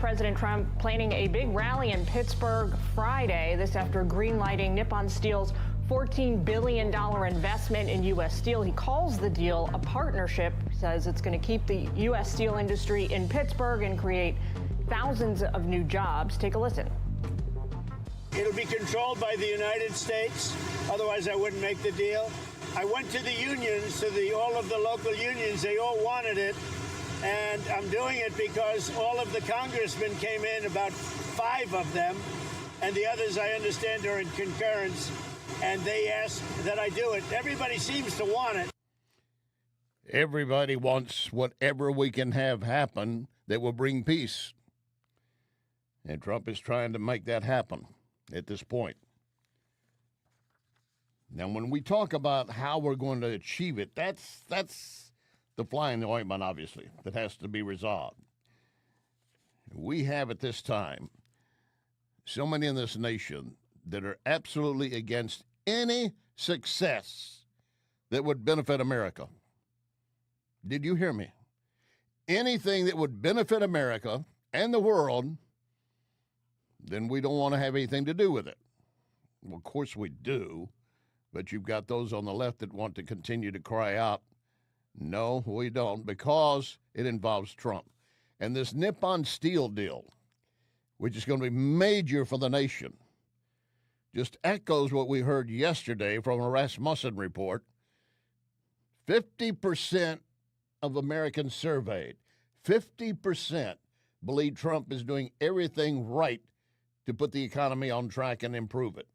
President Trump planning a big rally in Pittsburgh Friday. This after greenlighting Nippon Steel's $14 billion investment in U.S. Steel. He calls the deal a partnership, says it's going to keep the U.S. steel industry in Pittsburgh and create thousands of new jobs. Take a listen. It'll be controlled by the United States. Otherwise, I wouldn't make the deal. I went to the unions, to all of the local unions. They all wanted it. And I'm doing it because all of the congressmen came in, about 5 of them, and the others, I understand, are in concurrence, and they asked that I do it. Everybody seems to want it. Everybody wants whatever we can have happen that will bring peace. And Trump is trying to make that happen at this point. Now, when we talk about how we're going to achieve it, that's the fly in the ointment, obviously, that has to be resolved. We have at this time so many in this nation that are absolutely against any success that would benefit America. Did you hear me? Anything that would benefit America and the world, then we don't want to have anything to do with it. Well, of course we do, but you've got those on the left that want to continue to cry out, no, we don't, because it involves Trump. And this Nippon Steel deal, which is going to be major for the nation, just echoes what we heard yesterday from a Rasmussen report. 50% of Americans surveyed, 50% believe Trump is doing everything right to put the economy on track and improve it.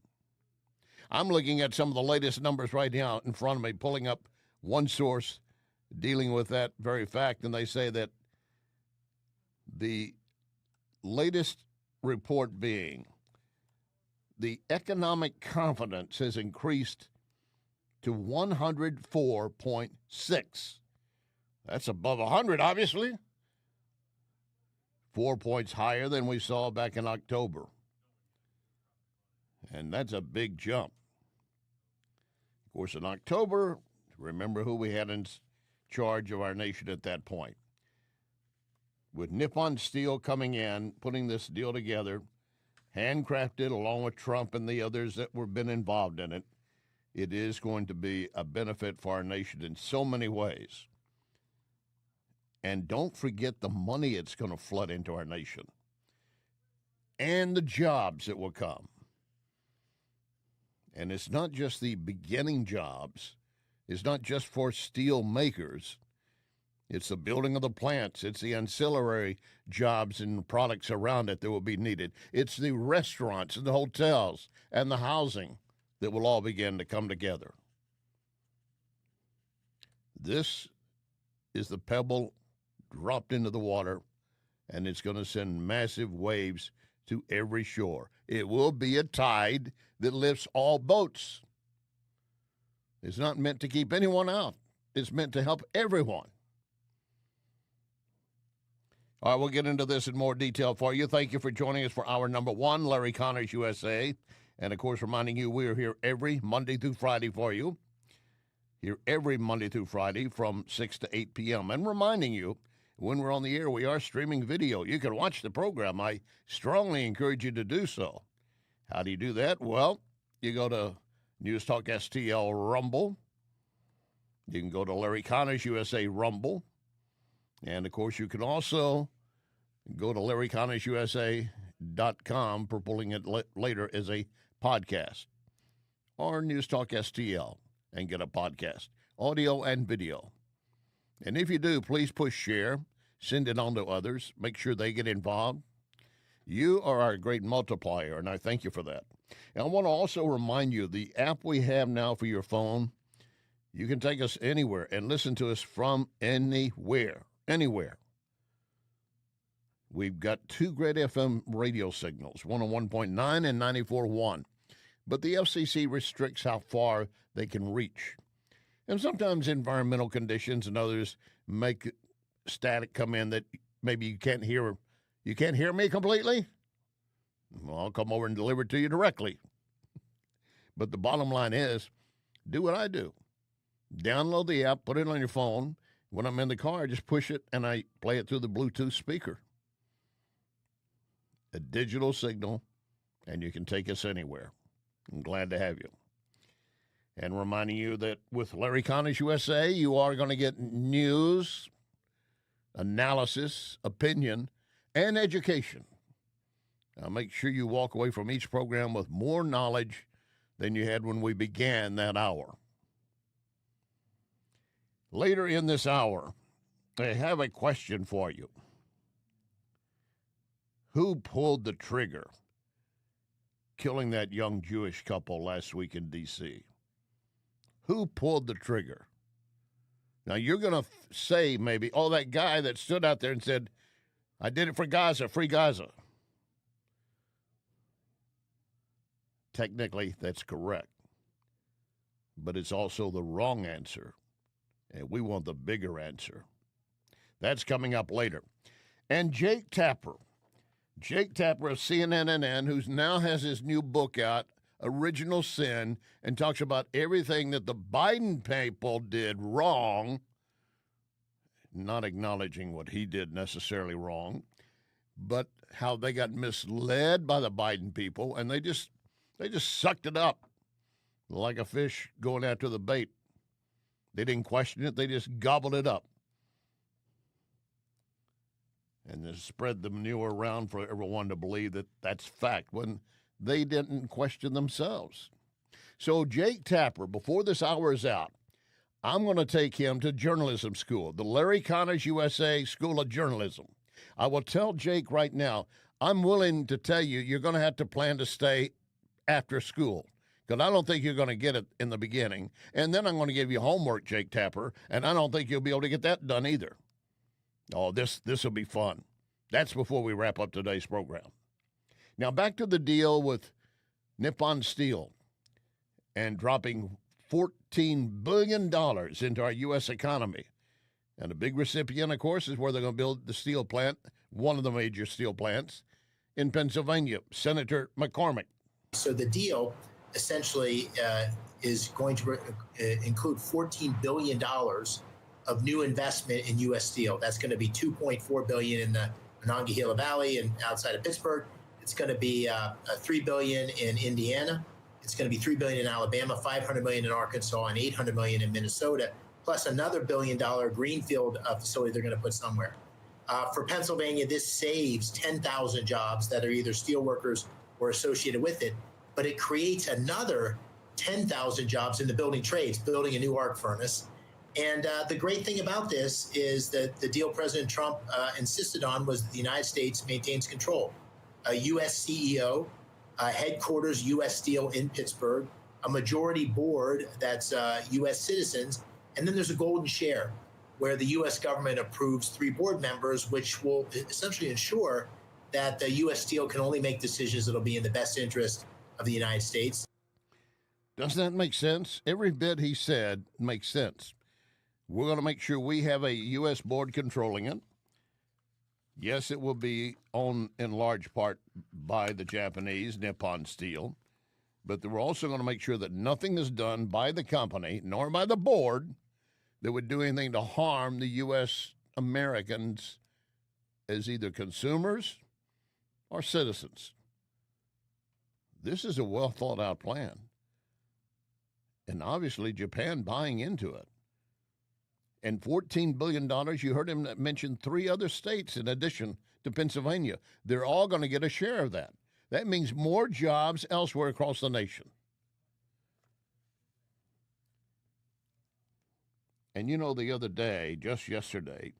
I'm looking at some of the latest numbers right now in front of me, pulling up one source dealing with that very fact, and they say that the latest report being the economic confidence has increased to 104.6. That's above 100, obviously. 4 points higher than we saw back in October. And that's a big jump. Of course, in October, remember who we had in charge of our nation at that point. With Nippon Steel coming in, putting this deal together, handcrafted along with Trump and the others that were been involved in it, it is going to be a benefit for our nation in so many ways. And don't forget the money it's going to flood into our nation and the jobs that will come. And it's not just the beginning jobs. It's not just for steel makers. It's the building of the plants. It's the ancillary jobs and products around it that will be needed. It's the restaurants and the hotels and the housing that will all begin to come together. This is the pebble dropped into the water, and it's going to send massive waves to every shore. It will be a tide that lifts all boats. It's not meant to keep anyone out. It's meant to help everyone. All right, we'll get into this in more detail for you. Thank you for joining us for hour number 1, Larry Connors USA. And, of course, reminding you we are here every Monday through Friday for you. Here every Monday through Friday from 6 to 8 p.m. And reminding you, when we're on the air, we are streaming video. You can watch the program. I strongly encourage you to do so. How do you do that? Well, you go to NewsTalkSTL Rumble. You can go to Larry Connors USA Rumble. And, of course, you can also go to LarryConnorsUSA.com for pulling it later as a podcast. Or NewsTalkSTL and get a podcast, audio and video. And if you do, please push share. Send it on to others. Make sure they get involved. You are our great multiplier, and I thank you for that. And I want to also remind you, the app we have now for your phone, you can take us anywhere and listen to us from anywhere. We've got 2 great FM radio signals, 101.9 and 94.1. But the FCC restricts how far they can reach. And sometimes environmental conditions and others make static come in that maybe you can't hear. You can't hear me completely? Well, I'll come over and deliver it to you directly. But the bottom line is, do what I do. Download the app, put it on your phone. When I'm in the car, I just push it, and I play it through the Bluetooth speaker. a digital signal, and you can take us anywhere. I'm glad to have you. And reminding you that with Larry Connors USA, you are going to get news, analysis, opinion, and education. Now, make sure you walk away from each program with more knowledge than you had when we began that hour. Later in this hour, I have a question for you. Who pulled the trigger killing that young Jewish couple last week in D.C.? Who pulled the trigger? Now, you're going to say maybe, oh, that guy that stood out there and said, I did it for Gaza, free Gaza. Technically, that's correct. But it's also the wrong answer. And we want the bigger answer. That's coming up later. And Jake Tapper of CNN, who now has his new book out, Original Sin, and talks about everything that the Biden people did wrong, not acknowledging what he did necessarily wrong, but how they got misled by the Biden people, and they just sucked it up like a fish going after the bait. They didn't question it. They just gobbled it up. And they spread the manure around for everyone to believe that that's fact when they didn't question themselves. So Jake Tapper, before this hour is out, I'm going to take him to journalism school, the Larry Connors USA School of Journalism. I will tell Jake right now, I'm willing to tell you, you're going to have to plan to stay after school, because I don't think you're going to get it in the beginning. And then I'm going to give you homework, Jake Tapper, and I don't think you'll be able to get that done either. Oh, this will be fun. That's before we wrap up today's program. Now, back to the deal with Nippon Steel and dropping $14 billion into our U.S. economy. And a big recipient, of course, is where they're going to build the steel plant, one of the major steel plants, in Pennsylvania, Senator McCormick. So the deal essentially is going to include $14 billion of new investment in U.S. Steel. That's going to be $2.4 billion in the Monongahela Valley and outside of Pittsburgh. It's going to be $3 billion in Indiana. It's going to be $3 billion in Alabama, $500 million in Arkansas, and $800 million in Minnesota, plus another $1 billion greenfield facility they're going to put somewhere. For Pennsylvania, this saves 10,000 jobs that are either steel workers or associated with it, but it creates another 10,000 jobs in the building trades, building a new arc furnace. And the great thing about this is that the deal President Trump insisted on was that the United States maintains control. A U.S. CEO, headquarters U.S. Steel in Pittsburgh, a majority board that's U.S. citizens, and then there's a golden share where the U.S. government approves 3 board members, which will essentially ensure that the U.S. Steel can only make decisions that will be in the best interest of the United States. Doesn't that make sense? Every bit he said makes sense. We're going to make sure we have a U.S. board controlling it. Yes, it will be owned in large part by the Japanese, Nippon Steel, but we're also going to make sure that nothing is done by the company, nor by the board, that would do anything to harm the U.S. Americans as either consumers or citizens. This is a well-thought-out plan, and obviously Japan buying into it. And $14 billion, you heard him mention 3 other states in addition to Pennsylvania. They're all going to get a share of that. That means more jobs elsewhere across the nation. And you know, the other day, just yesterday,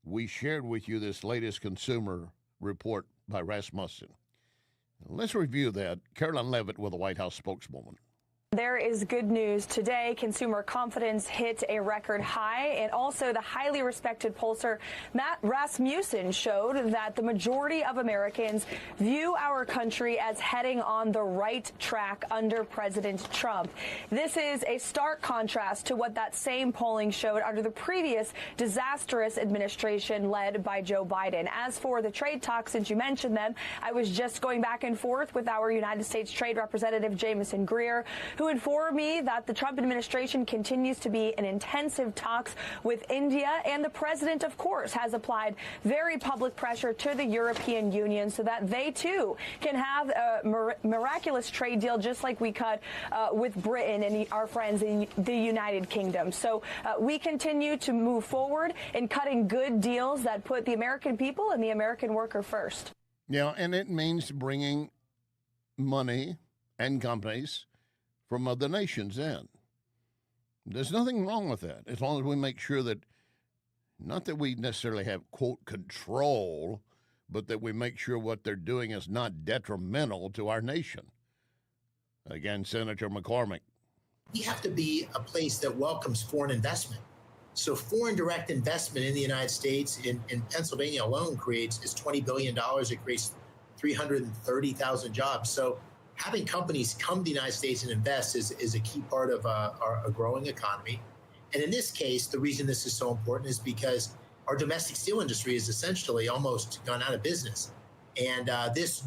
we shared with you this latest consumer report by Rasmussen. Let's review that. Carolyn Levitt with the White House spokeswoman. There is good news. Today, consumer confidence hit a record high, and also the highly respected pollster Matt Rasmussen showed that the majority of Americans view our country as heading on the right track under President Trump. This is a stark contrast to what that same polling showed under the previous disastrous administration led by Joe Biden. As for the trade talks, since you mentioned them, I was just going back and forth with our United States Trade Representative Jamison Greer, who who informed me that the Trump administration continues to be in intensive talks with India, and the president, of course, has applied very public pressure to the European Union so that they, too, can have a miraculous trade deal just like we cut with Britain and our friends in the United Kingdom. So we continue to move forward in cutting good deals that put the American people and the American worker first. Yeah, and it means bringing money and companies from other nations in. There's nothing wrong with that, as long as we make sure that, not that we necessarily have, quote, control, but that we make sure what they're doing is not detrimental to our nation. Again, Senator McCormick. We have to be a place that welcomes foreign investment. So foreign direct investment in the United States, in Pennsylvania alone, is $20 billion. It creates 330,000 jobs. So having companies come to the United States and invest is a key part of a growing economy. And in this case, the reason this is so important is because our domestic steel industry is essentially almost gone out of business. And this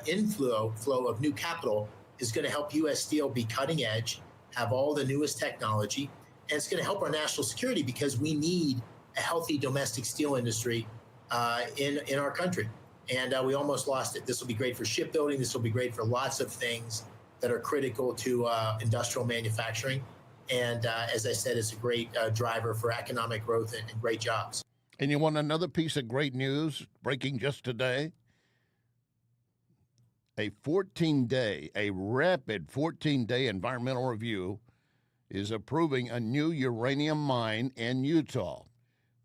inflow of new capital is going to help U.S. Steel be cutting edge, have all the newest technology, and it's going to help our national security because we need a healthy domestic steel industry in our country. And we almost lost it. This will be great for shipbuilding. This will be great for lots of things that are critical to industrial manufacturing. And as I said, it's a great driver for economic growth and great jobs. And you want another piece of great news breaking just today? A rapid 14-day environmental review is approving a new uranium mine in Utah.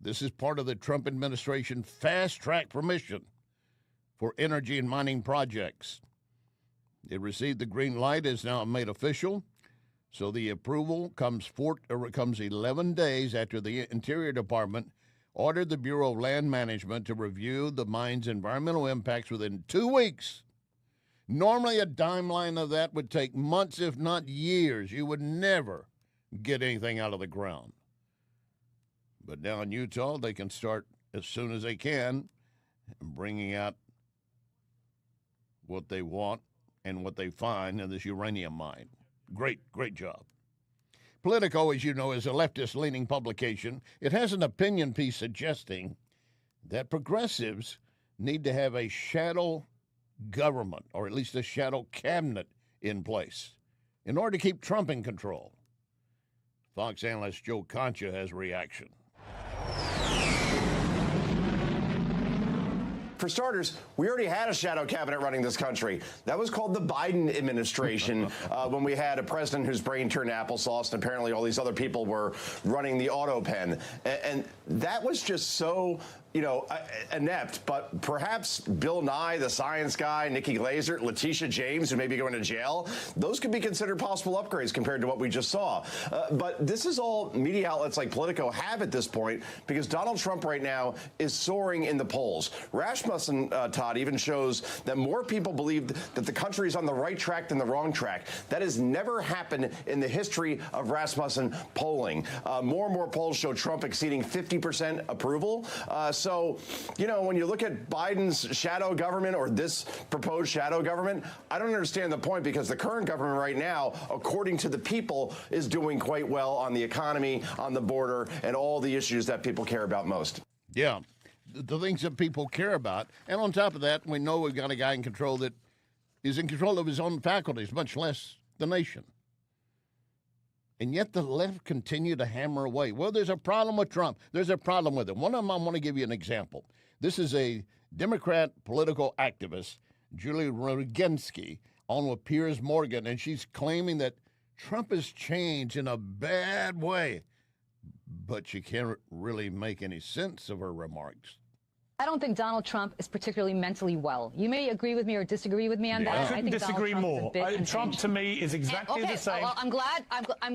This is part of the Trump administration fast-track permission for energy and mining projects. It received the green light, is now made official. So the approval comes 11 days after the Interior Department ordered the Bureau of Land Management to review the mine's environmental impacts within 2 weeks. Normally, a timeline of that would take months, if not years. You would never get anything out of the ground. But now in Utah, they can start as soon as they can, bringing out what they want and what they find in this uranium mine. Great job. Politico, as you know, is a leftist-leaning publication. It has an opinion piece suggesting that progressives need to have a shadow government, or at least a shadow cabinet in place, in order to keep Trump in control. Fox analyst Joe Concha has reaction. For starters, we already had a shadow cabinet running this country. That was called the Biden administration when we had a president whose brain turned applesauce, and apparently all these other people were running the auto pen. And that was just so, inept. But perhaps Bill Nye, the science guy, Nikki Glaser, Letitia James, who may be going to jail, those could be considered possible upgrades compared to what we just saw. But this is all media outlets like Politico have at this point, because Donald Trump right now is soaring in the polls. Rasmussen, Todd, even shows that more people believe that the country is on the right track than the wrong track. That has never happened in the history of Rasmussen polling. More and more polls show Trump exceeding 50% approval. So, when you look at Biden's shadow government, or this proposed shadow government, I don't understand the point, because the current government right now, according to the people, is doing quite well on the economy, on the border, and all the issues that people care about most. Yeah, the things that people care about. And on top of that, we know we've got a guy in control that is in control of his own faculties, much less the nation. And yet the left continue to hammer away. Well, there's a problem with Trump. There's a problem with him. One of them, I want to give you an example. This is a Democrat political activist, Julie Rogensky, on with Piers Morgan, and she's claiming that Trump has changed in a bad way. But she can't really make any sense of her remarks. I don't think Donald Trump is particularly mentally well. You may agree with me or disagree with me on that. I couldn't disagree more. Trump to me is exactly the same. Well, I'm glad.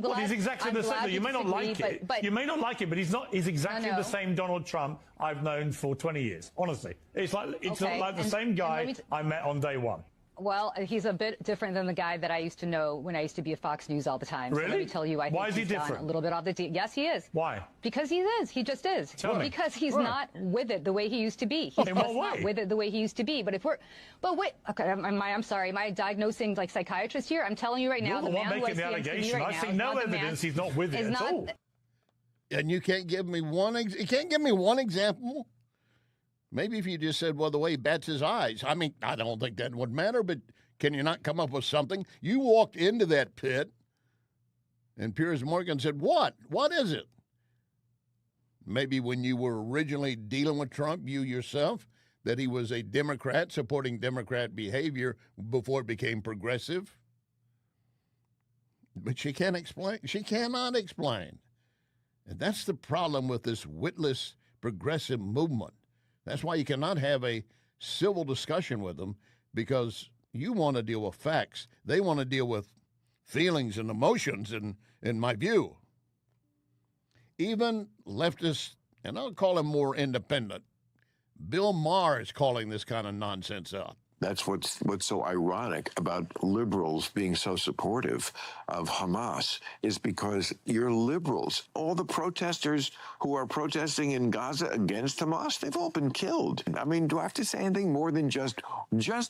Well, he's exactly the same. You may not like it. You may not like it, but he's exactly the same Donald Trump I've known for 20 years. Honestly, it's like the same guy I met on day one. Well, he's a bit different than the guy that I used to know when I used to be at Fox News all the time. Really? So let me tell you, I think he's gone a little bit off the deep. Yes, he is. Why? Because he is. He just is. Tell me. Because he's not with it the way he used to be. He's In just what way? not with it the way he used to be. But wait. Okay, I'm sorry. Am I diagnosing like psychiatrist here? I'm telling you right now, You're the one making the allegation. I see no evidence he's not with it at all. And you can't give me one. You can't give me one example. Maybe if you just said, well, the way he bats his eyes. I mean, I don't think that would matter, but can you not come up with something? You walked into that pit, and Piers Morgan said, what? What is it? Maybe when you were originally dealing with Trump, you yourself, that he was a Democrat supporting Democrat behavior before it became progressive. But she can't explain. She cannot explain. And that's the problem with this witless progressive movement. That's why you cannot have a civil discussion with them, because you want to deal with facts. They want to deal with feelings and emotions, in my view. Even leftists, and I'll call him more independent, Bill Maher is calling this kind of nonsense out. That's what's so ironic about liberals being so supportive of Hamas, is because you're liberals. All the protesters who are protesting in Gaza against Hamas, they've all been killed. I mean, do I have to say anything more than just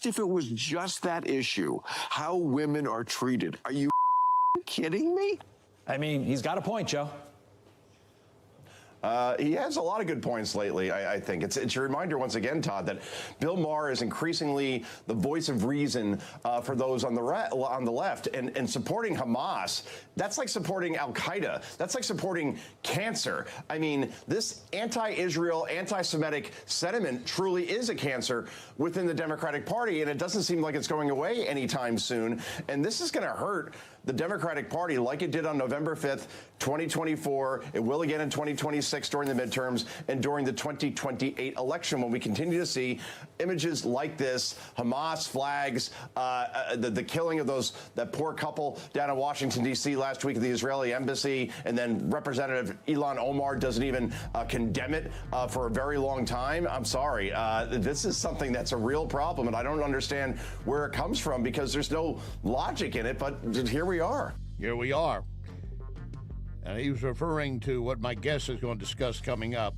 if it was just that issue, how women are treated? Are you kidding me? I mean, he's got a point, Joe. He has a lot of good points lately, I think. It's a reminder, once again, Todd, that Bill Maher is increasingly the voice of reason for those on the left. And supporting Hamas, that's like supporting al-Qaeda. That's like supporting cancer. I mean, this anti-Israel, anti-Semitic sentiment truly is a cancer within the Democratic Party, and it doesn't seem like it's going away anytime soon. And this is going to hurt the Democratic Party like it did on November 5th, 2024. It will again in 2026 during the midterms and during the 2028 election, when we continue to see images like this, Hamas flags, the killing of that poor couple down in Washington, D.C. last week at the Israeli embassy, and then Representative Ilhan Omar doesn't even condemn it for a very long time. I'm sorry. This is something that's a real problem, and I don't understand where it comes from, because there's no logic in it, but here we are. Here we are. And he was referring to what my guest is going to discuss coming up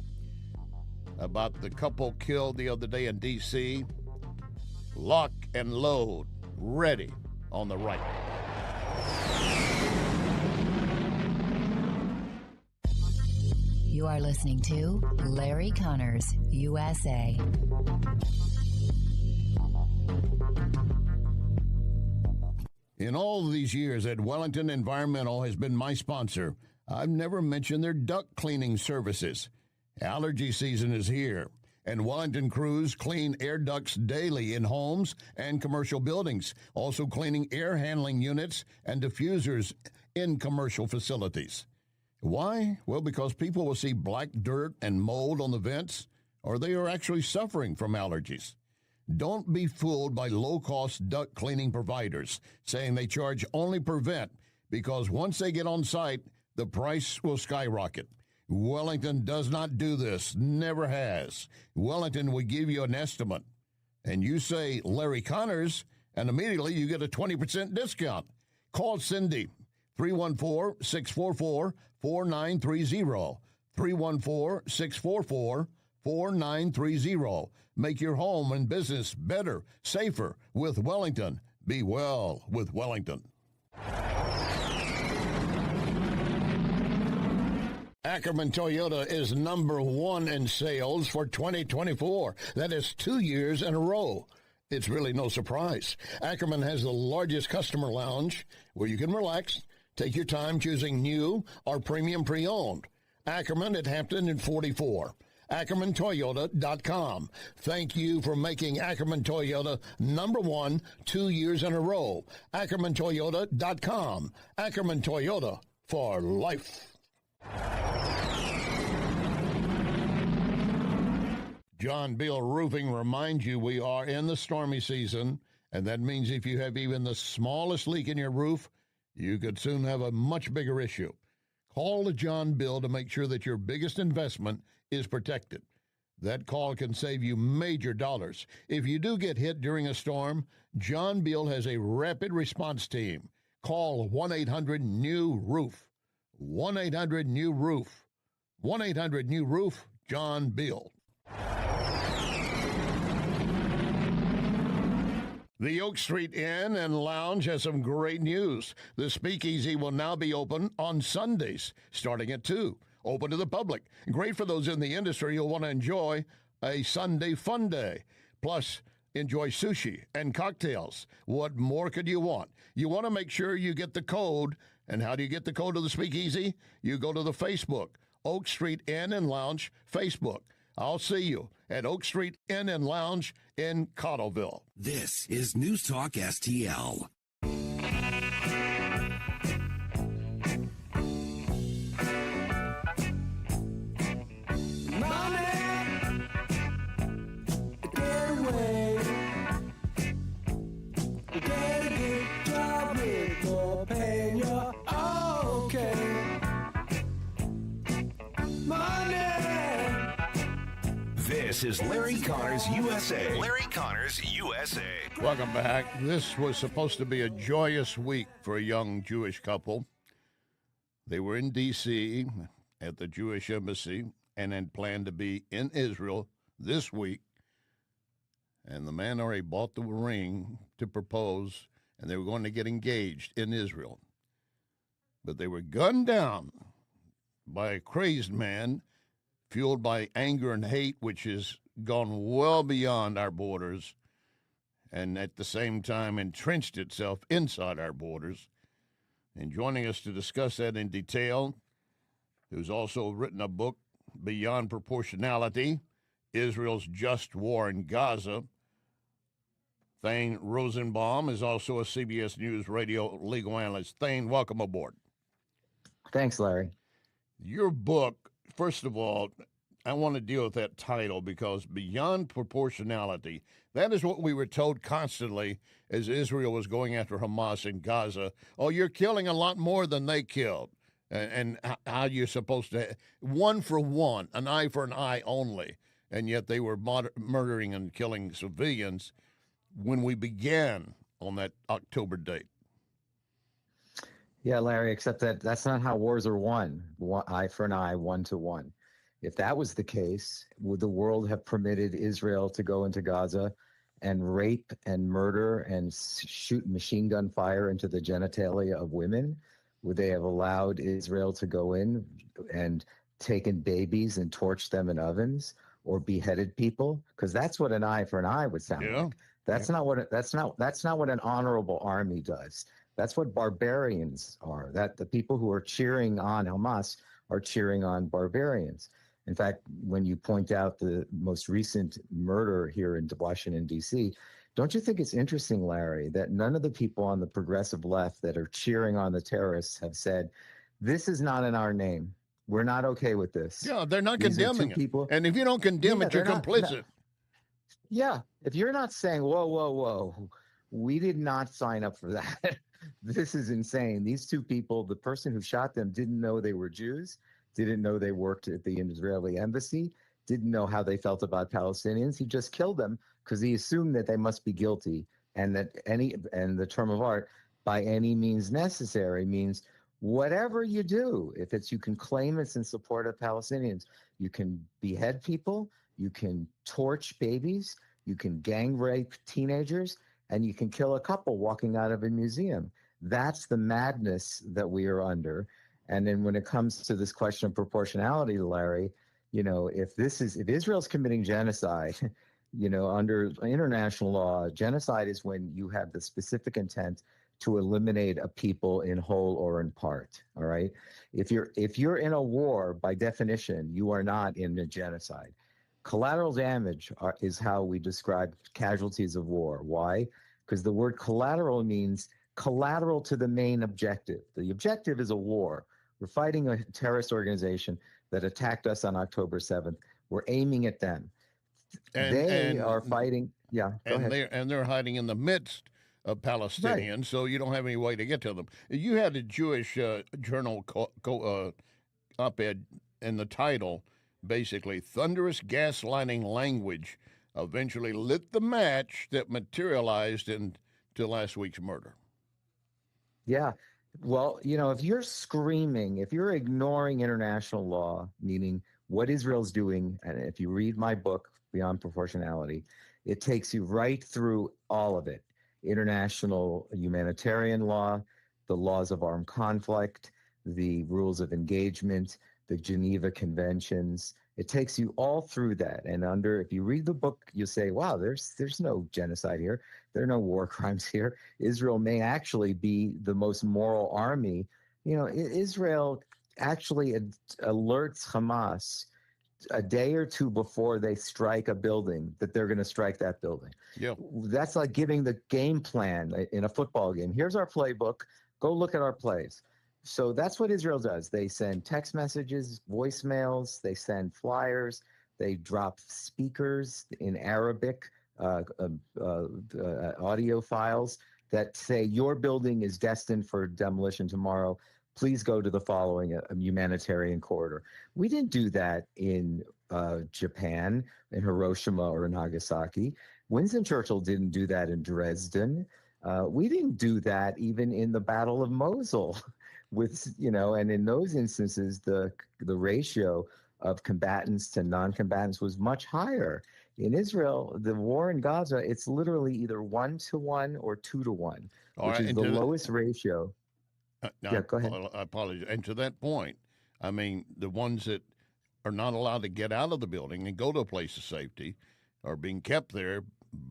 about the couple killed the other day in D.C. Lock and load, ready on the right. You are listening to Larry Connors, USA. In all these years that Wellington Environmental has been my sponsor, I've never mentioned their duct cleaning services. Allergy season is here, and Wellington crews clean air ducts daily in homes and commercial buildings, also cleaning air handling units and diffusers in commercial facilities. Why? Well, because people will see black dirt and mold on the vents, or they are actually suffering from allergies. Don't be fooled by low-cost duct cleaning providers saying they charge only per vent, because once they get on site, the price will skyrocket. Wellington does not do this, never has. Wellington will give you an estimate, and you say Larry Connors, and immediately you get a 20% discount. Call Cindy, 314-644-4930, 314-644-4930. Make your home and business better, safer with Wellington. Be well with Wellington. Ackerman Toyota is number one in sales for 2024. That is 2 years in a row. It's really no surprise. Ackerman has the largest customer lounge where you can relax, take your time choosing new or premium pre-owned. Ackerman at Hampton and 44. AckermanToyota.com. Thank you for making Ackerman Toyota number one 2 years in a row. AckermanToyota.com. Ackerman Toyota for life. John Bill Roofing reminds you we are in the stormy season, and that means if you have even the smallest leak in your roof, you could soon have a much bigger issue. Call the John Bill to make sure that your biggest investment is protected. That call can save you major dollars. If you do get hit during a storm, John Beal has a rapid response team. Call 1-800-NEW-ROOF. 1-800-NEW-ROOF. 1-800-NEW-ROOF, John Beal. The Oak Street Inn and Lounge has some great news. The Speakeasy will now be open on Sundays, starting at 2. Open to the public. Great for those in the industry who want to enjoy a Sunday fun day. Plus, enjoy sushi and cocktails. What more could you want? You want to make sure you get the code. And how do you get the code to the Speakeasy? You go to the Facebook, Oak Street Inn and Lounge Facebook. I'll see you at Oak Street Inn and Lounge in Cottleville. This is News Talk STL. This is Larry Connors USA. Larry Connors USA. Welcome back. This was supposed to be a joyous week for a young Jewish couple. They were in D.C. at the Jewish embassy and had planned to be in Israel this week. And the man already bought the ring to propose, and they were going to get engaged in Israel. But they were gunned down by a crazed man fueled by anger and hate, which has gone well beyond our borders and at the same time entrenched itself inside our borders. And joining us to discuss that in detail, who's also written a book, Beyond Proportionality, Israel's Just War in Gaza. Thane Rosenbaum is also a CBS News radio legal analyst. Thane, welcome aboard. Thanks, Larry. Your book, first of all, I want to deal with that title because Beyond Proportionality, that is what we were told constantly as Israel was going after Hamas in Gaza. Oh, you're killing a lot more than they killed. And how you're supposed to, one for one, an eye for an eye only. And yet they were murdering and killing civilians when we began on that October date. Yeah, Larry, except that that's not how wars are won. Eye for an eye, 1-to-1. If that was the case, would the world have permitted Israel to go into Gaza and rape and murder and shoot machine gun fire into the genitalia of women? Would they have allowed Israel to go in and taken babies and torched them in ovens or beheaded people? Because that's what an eye for an eye would sound like. That's not what an honorable army does. That's what barbarians are. That the people who are cheering on Hamas are cheering on barbarians. In fact, when you point out the most recent murder here in Washington, D.C., don't you think it's interesting, Larry, that none of the people on the progressive left that are cheering on the terrorists have said, this is not in our name. We're not okay with this. Yeah, they're not condemning it. People. And if you don't condemn it, you're complicit. Yeah, if you're not saying, whoa, whoa, whoa, we did not sign up for that. This is insane. These two people, the person who shot them didn't know they were Jews, didn't know they worked at the Israeli embassy, didn't know how they felt about Palestinians. He just killed them because he assumed that they must be guilty, and that and the term of art, by any means necessary, means whatever you do, if it's, you can claim it's in support of Palestinians, you can behead people, you can torch babies, you can gang rape teenagers, and you can kill a couple walking out of a museum. That's the madness that we are under. And then when it comes to this question of proportionality, Larry, you know, if Israel's committing genocide, you know, under international law, genocide is when you have the specific intent to eliminate a people in whole or in part. All right. If you're in a war, by definition, you are not in a genocide. Collateral damage is how we describe casualties of war. Why? Because the word collateral means collateral to the main objective. The objective is a war. We're fighting a terrorist organization that attacked us on October 7th. We're aiming at them. They are fighting. Yeah, go ahead. They're hiding in the midst of Palestinians, right. So you don't have any way to get to them. You had a Jewish journal op-ed in the title basically thunderous gaslighting language eventually lit the match that materialized into last week's murder. Yeah. Well, if you're screaming, if you're ignoring international law, meaning what Israel's doing, and if you read my book, Beyond Proportionality, it takes you right through all of it. International humanitarian law, the laws of armed conflict, the rules of engagement, the Geneva Conventions. It takes you all through that. And if you read the book, you'll say, wow, there's no genocide here. There are no war crimes here. Israel may actually be the most moral army. Israel actually alerts Hamas a day or two before they strike a building that they're going to strike that building. Yeah. That's like giving the game plan in a football game. Here's our playbook. Go look at our plays. So that's what Israel does. They send text messages, voicemails, they send flyers, they drop speakers in Arabic, audio files that say your building is destined for demolition tomorrow. Please go to the following humanitarian corridor. We didn't do that in Japan, in Hiroshima or in Nagasaki. Winston Churchill didn't do that in Dresden. We didn't do that even in the Battle of Mosul. And in those instances, the ratio of combatants to non-combatants was much higher. In Israel, the war in Gaza, it's literally either 1-to-1 or 2-to-1, which is the lowest ratio. Go ahead. I apologize. And to that point, I mean, the ones that are not allowed to get out of the building and go to a place of safety are being kept there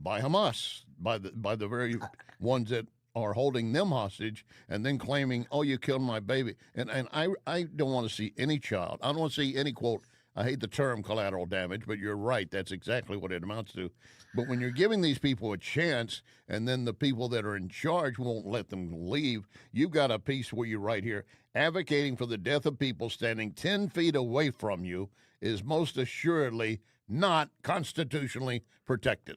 by Hamas, by the very ones that are holding them hostage and then claiming, oh, you killed my baby. And I don't want to see any child. I don't want to see any, quote, I hate the term collateral damage, but you're right. That's exactly what it amounts to. But when you're giving these people a chance and then the people that are in charge won't let them leave, you've got a piece where you write here, advocating for the death of people standing 10 feet away from you is most assuredly not constitutionally protected.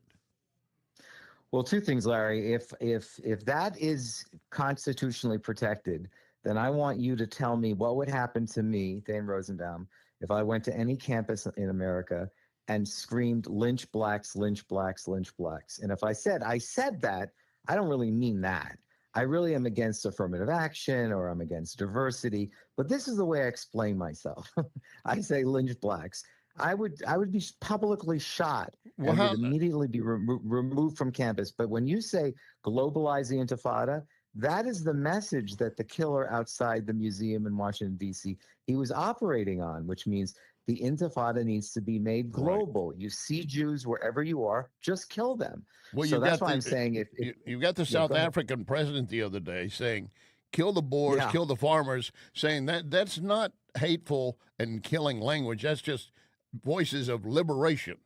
Well, two things, Larry. If that is constitutionally protected, then I want you to tell me what would happen to me, Dane Rosenbaum, if I went to any campus in America and screamed lynch blacks, lynch blacks, lynch blacks. And if I said that, I don't really mean that. I really am against affirmative action or I'm against diversity. But this is the way I explain myself. I say lynch blacks. I would be publicly shot and would immediately be removed from campus. But when you say globalize the Intifada, that is the message that the killer outside the museum in Washington, D.C., he was operating on, which means the Intifada needs to be made global. Right. You see Jews wherever you are, just kill them. Well, so that's why I'm saying you got the South African president the other day saying, kill the Boers, kill the farmers, saying that's not hateful and killing language. That's just voices of liberation.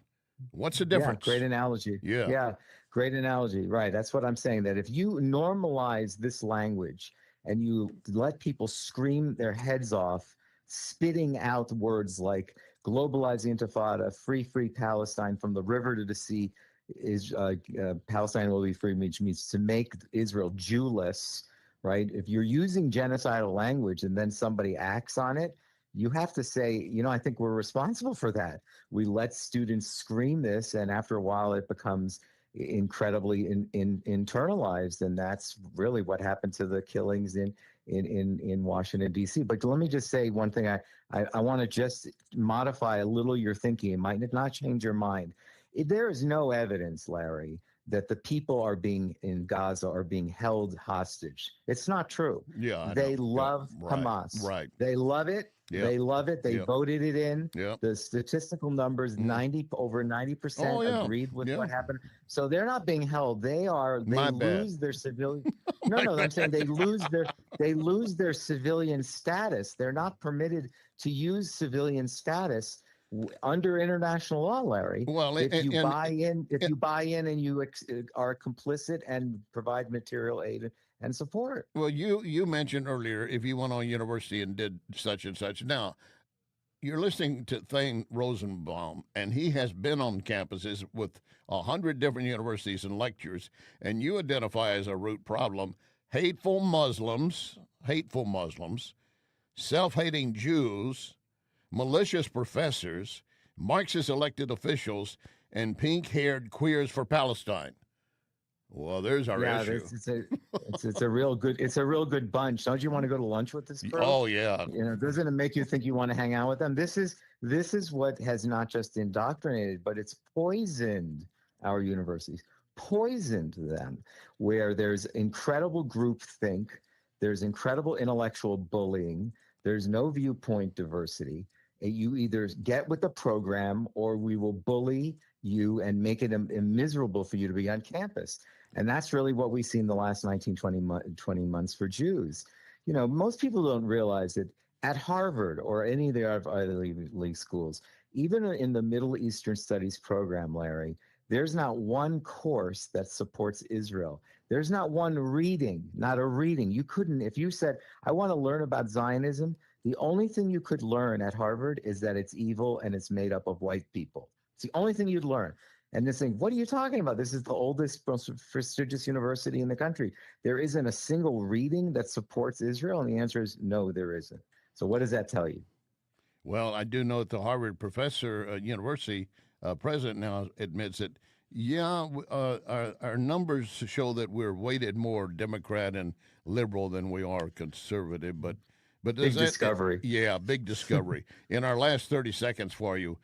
What's the difference? Yeah, great analogy. Yeah, great analogy. Right. That's what I'm saying, that if you normalize this language and you let people scream their heads off, spitting out words like globalize the Intifada, free Palestine, from the river to the sea, is Palestine will be free, which means to make Israel Jewless, right? If you're using genocidal language and then somebody acts on it, you have to say, I think we're responsible for that. We let students scream this, and after a while it becomes incredibly internalized, and that's really what happened to the killings in Washington, D.C. But let me just say one thing. I want to just modify a little your thinking. It might not change your mind. There is no evidence, Larry, that the people in Gaza are being held hostage. It's not true. Yeah, they love Hamas. Right. They love it. Yep. They love it. They voted it in. Yep. The statistical numbers, over 90% agreed with what happened. So they're not being held. They lose their civilian. I'm saying they lose their civilian status. They're not permitted to use civilian status under international law, Larry. Well, if you buy in and you are complicit and provide material aid and support. Well, you mentioned earlier if you went on university and did such and such. Now, you're listening to Thane Rosenbaum, and he has been on campuses with 100 different universities and lectures, and you identify as a root problem hateful Muslims, self-hating Jews, malicious professors, Marxist elected officials, and pink-haired queers for Palestine. Well, there's our issue. It's a real good bunch. Don't you want to go to lunch with this crew? Oh yeah. Doesn't it make you think you want to hang out with them? This is what has not just indoctrinated, but it's poisoned our universities, poisoned them, where there's incredible groupthink, there's incredible intellectual bullying, there's no viewpoint diversity. You either get with the program or we will bully you and make it miserable for you to be on campus. And that's really what we've seen the last 20 months for Jews. Most people don't realize that at Harvard or any of the Ivy League schools, even in the Middle Eastern Studies program, Larry, there's not one course that supports Israel. There's not one reading, not a reading. You couldn't, if you said, I want to learn about Zionism, the only thing you could learn at Harvard is that it's evil and it's made up of white people. It's the only thing you'd learn. And this thing, what are you talking about? This is the oldest, most prestigious university in the country. There isn't a single reading that supports Israel. And the answer is no, there isn't. So what does that tell you? Well, I do know that the Harvard university president now admits that, our numbers show that we're weighted more Democrat and liberal than we are conservative. But big discovery. Big discovery. In our last 30 seconds for you,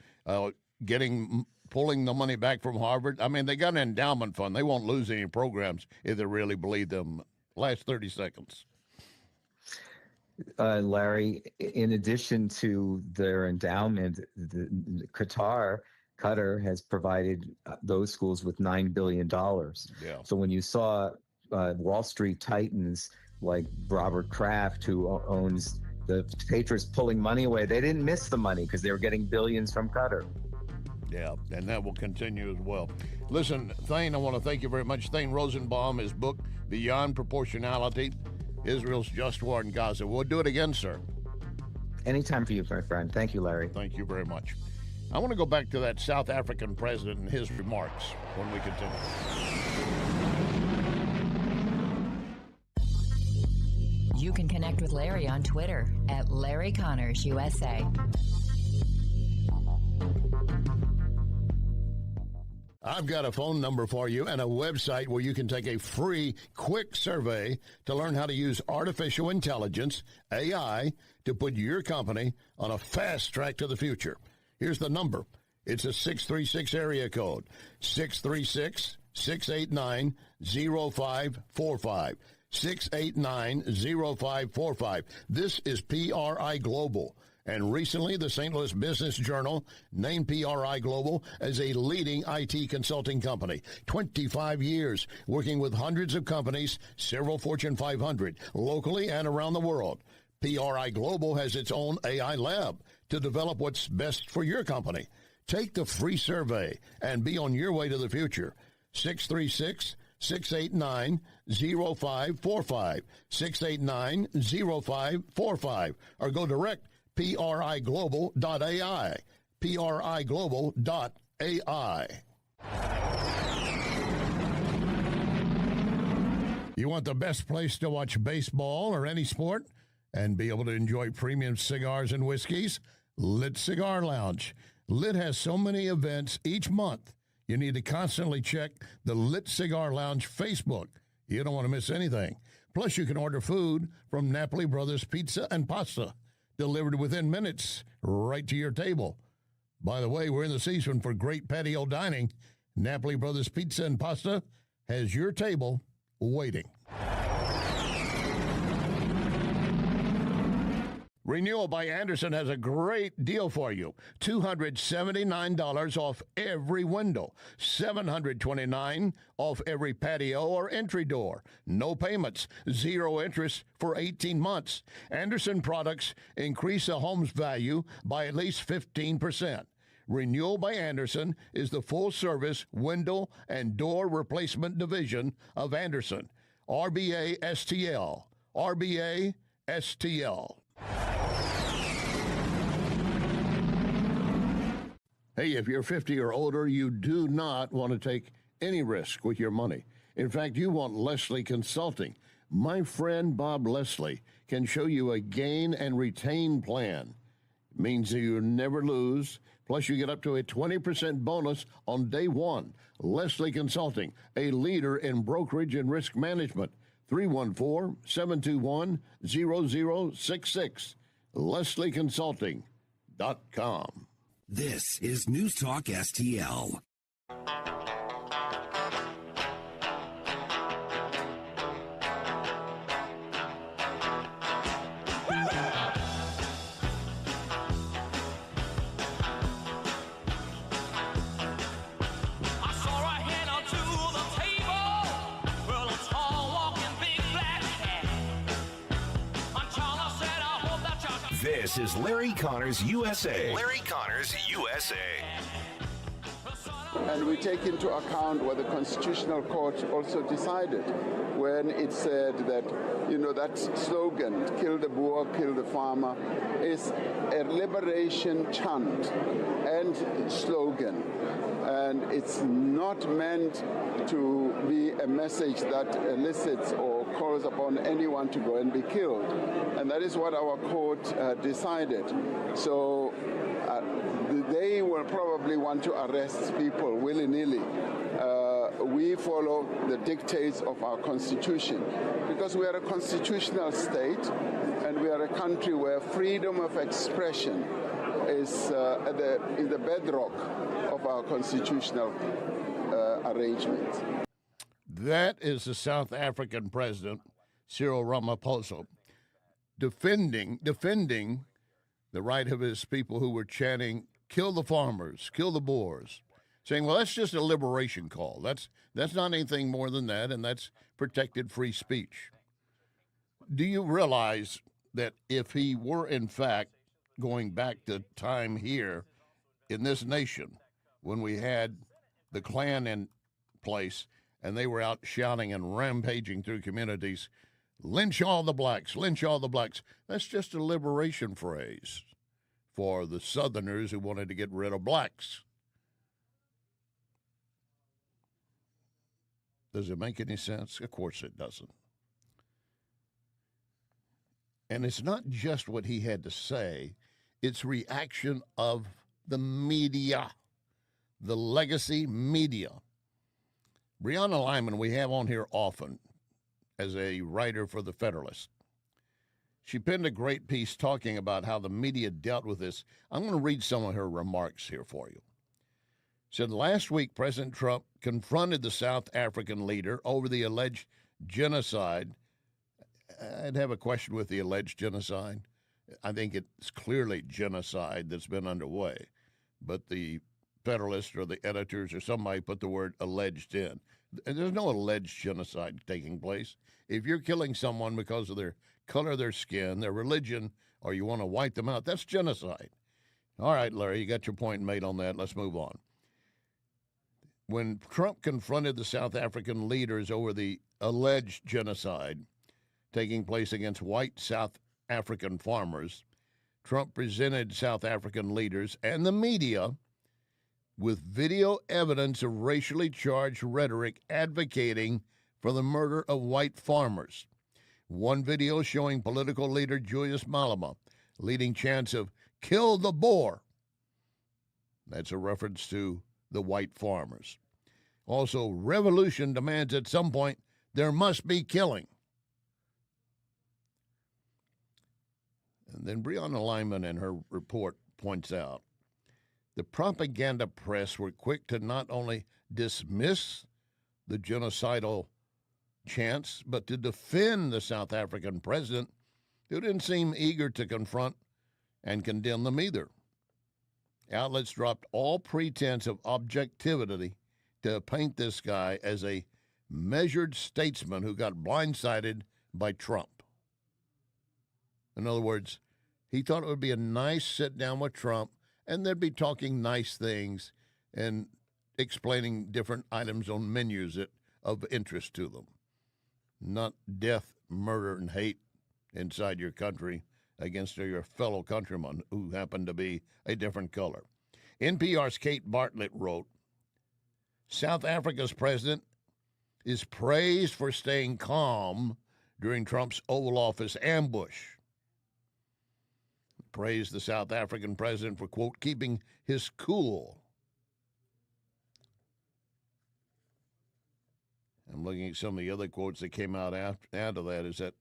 pulling the money back from Harvard. I mean, they got an endowment fund. They won't lose any programs if they really believe them. Last 30 seconds. Larry, in addition to their endowment, Qatar has provided those schools with $9 billion. Yeah. So when you saw Wall Street titans like Robert Kraft, who owns the Patriots, pulling money away, they didn't miss the money because they were getting billions from Qatar. Yeah, and that will continue as well. Listen, Thane, I want to thank you very much. Thane Rosenbaum, his book, Beyond Proportionality, Israel's Just War in Gaza. We'll do it again, sir. Anytime for you, my friend. Thank you, Larry. Thank you very much. I want to go back to that South African president and his remarks when we continue. You can connect with Larry on Twitter at Larry Connors USA. I've got a phone number for you and a website where you can take a free, quick survey to learn how to use artificial intelligence, AI, to put your company on a fast track to the future. Here's the number. It's a 636 area code, 636-689-0545, 689-0545. This is PRI Global. And recently, the St. Louis Business Journal named PRI Global as a leading IT consulting company. 25 years working with hundreds of companies, several Fortune 500, locally and around the world. PRI Global has its own AI lab to develop what's best for your company. Take the free survey and be on your way to the future. 636-689-0545, 689-0545, or go direct PRIGlobal.ai, PRIGlobal.ai. You want the best place to watch baseball or any sport and be able to enjoy premium cigars and whiskeys? Lit Cigar Lounge. Lit has so many events each month. You need to constantly check the Lit Cigar Lounge Facebook. You don't want to miss anything. Plus, you can order food from Napoli Brothers Pizza and Pasta, delivered within minutes right to your table. By the way, we're in the season for great patio dining. Napoli Brothers Pizza and Pasta has your table waiting. Renewal by Andersen has a great deal for you. $279 off every window, $729 off every patio or entry door. No payments, zero interest for 18 months. Andersen products increase a home's value by at least 15%. Renewal by Andersen is the full-service window and door replacement division of Andersen. RBA STL. RBA STL. Hey, if you're 50 or older, you do not want to take any risk with your money. In fact, you want Leslie Consulting. My friend Bob Leslie can show you a gain and retain plan. Means you never lose. Plus, you get up to a 20% bonus on day one. Leslie Consulting, a leader in brokerage and risk management. 314-721-0066. LeslieConsulting.com. This is News Talk STL. This is Larry Connors USA. Larry Connors USA. And we take into account what the Constitutional Court also decided when it said that, that slogan, kill the Boer, kill the farmer, is a liberation chant and slogan. And it's not meant to be a message that elicits or calls upon anyone to go and be killed. And that is what our court decided. So they will probably want to arrest people willy-nilly. We follow the dictates of our Constitution because we are a constitutional state and we are a country where freedom of expression is the bedrock of our constitutional arrangements. That is the South African president, Cyril Ramaphosa, defending the right of his people who were chanting, kill the farmers, kill the Boers, saying, well, that's just a liberation call. That's not anything more than that, and that's protected free speech. Do you realize that if he were, in fact, going back to time here in this nation when we had the Klan in place and they were out shouting and rampaging through communities, lynch all the blacks, lynch all the blacks. That's just a liberation phrase for the Southerners who wanted to get rid of blacks. Does it make any sense? Of course it doesn't. And it's not just what he had to say, it's reaction of the media, the legacy media. Brianna Lyman, we have on here often as a writer for The Federalist. She penned a great piece talking about how the media dealt with this. I'm going to read some of her remarks here for you. Said last week, President Trump confronted the South African leader over the alleged genocide. I'd have a question with the alleged genocide. I think it's clearly genocide that's been underway, but the Federalist or the editors or somebody put the word alleged in. And there's no alleged genocide taking place. If you're killing someone because of their color of their skin, their religion, or you want to wipe them out, that's genocide. All right, Larry, you got your point made on that. Let's move on. When Trump confronted the South African leaders over the alleged genocide taking place against white South African farmers, Trump presented South African leaders and the media with video evidence of racially charged rhetoric advocating for the murder of white farmers. One video showing political leader Julius Malema leading chants of "kill the Boer." That's a reference to the white farmers. Also, revolution demands at some point there must be killing. And then Brianna Lyman in her report points out the propaganda press were quick to not only dismiss the genocidal chants, but to defend the South African president, who didn't seem eager to confront and condemn them either. Outlets dropped all pretense of objectivity to paint this guy as a measured statesman who got blindsided by Trump. In other words, he thought it would be a nice sit down with Trump and they'd be talking nice things and explaining different items on menus of interest to them. Not death, murder, and hate inside your country against your fellow countrymen who happen to be a different color. NPR's Kate Bartlett wrote, South Africa's president is praised for staying calm during Trump's Oval Office ambush. praised the South African president for, quote, keeping his cool. I'm looking at some of the other quotes that came out after that, is that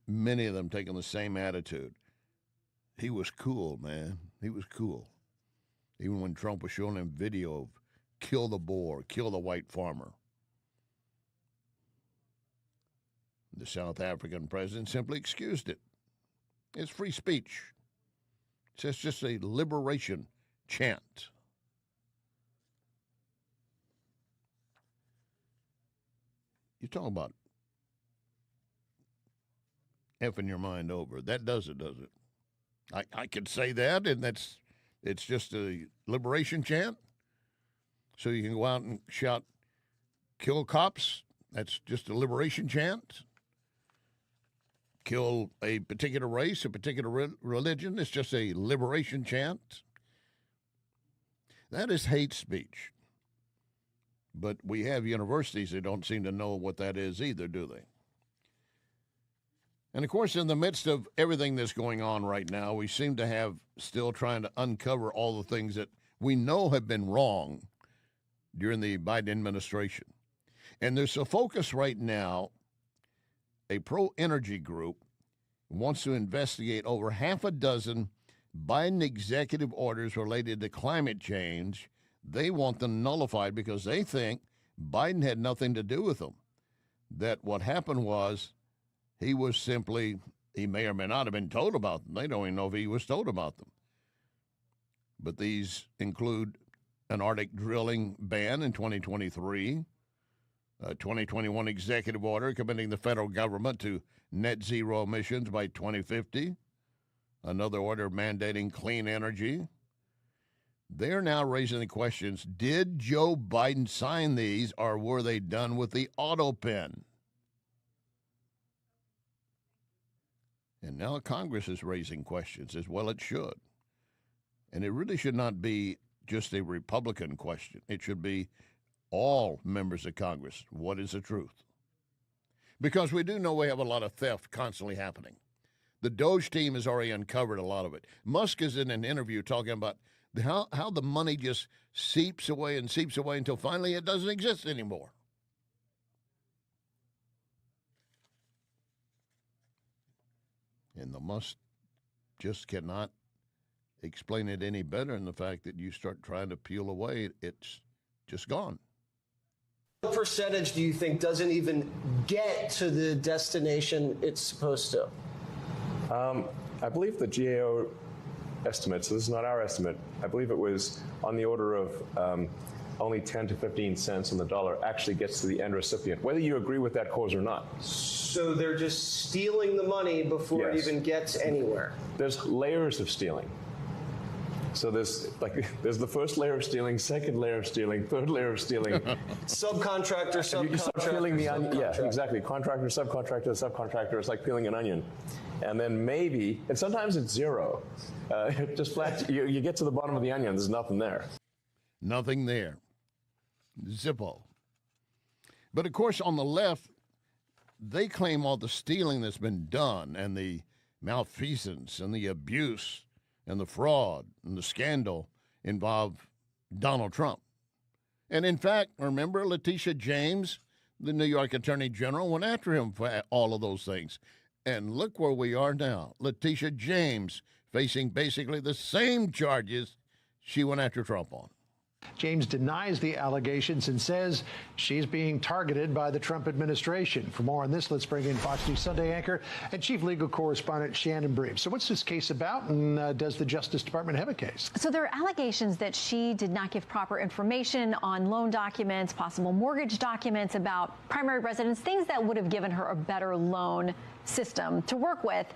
many of them taking the same attitude. He was cool, man. He was cool. Even when Trump was showing him video of kill the Boer, kill the white farmer. The South African president simply excused it. It's free speech. It's just a liberation chant. You talk about effing your mind over. That does it, does it? I could say that, and it's just a liberation chant. So you can go out and shout, kill cops. That's just a liberation chant. Kill a particular race, a particular religion. It's just a liberation chant. That is hate speech. But we have universities that don't seem to know what that is either, do they? And, of course, in the midst of everything that's going on right now, we seem to have still trying to uncover all the things that we know have been wrong during the Biden administration. And there's a focus right now, a pro-energy group wants to investigate over half a dozen Biden executive orders related to climate change. They want them nullified because they think Biden had nothing to do with them. That what happened was he may or may not have been told about them. They don't even know if he was told about them. But these include an Arctic drilling ban in 2023, a 2021 executive order committing the federal government to net zero emissions by 2050, another order mandating clean energy. They're now raising the questions, did Joe Biden sign these or were they done with the auto pen? And now Congress is raising questions, as well it should. And it really should not be just a Republican question. It should be all members of Congress. What is the truth? Because we do know we have a lot of theft constantly happening. The Doge team has already uncovered a lot of it. Musk is in an interview talking about how the money just seeps away until finally it doesn't exist anymore. And the Musk just cannot explain it any better than the fact that you start trying to peel away, it's just gone. What percentage do you think doesn't even get to the destination it's supposed to? I believe the GAO estimate, so this is not our estimate, I believe it was on the order of only 10 to 15 cents on the dollar actually gets to the end recipient, whether you agree with that cause or not. So they're just stealing the money before it even gets anywhere. There's layers of stealing. So there's the first layer of stealing, second layer of stealing, third layer of stealing. Subcontractor. You start peeling the onion. Yeah, exactly. Contractor, subcontractor. It's like peeling an onion. And then maybe, and sometimes it's zero. Just flat, you get to the bottom of the onion, there's nothing there. Nothing there. Zippo. But of course, on the left, they claim all the stealing that's been done and the malfeasance and the abuse and the fraud and the scandal involve Donald Trump. And in fact, remember Letitia James, the New York Attorney General, went after him for all of those things. And look where we are now. Letitia James facing basically the same charges she went after Trump on. James denies the allegations and says she's being targeted by the Trump administration. For more on this, let's bring in Fox News Sunday anchor and chief legal correspondent Shannon Bream. So what's this case about, and does the Justice Department have a case? So there are allegations that she did not give proper information on loan documents, possible mortgage documents about primary residence, things that would have given her a better loan system to work with,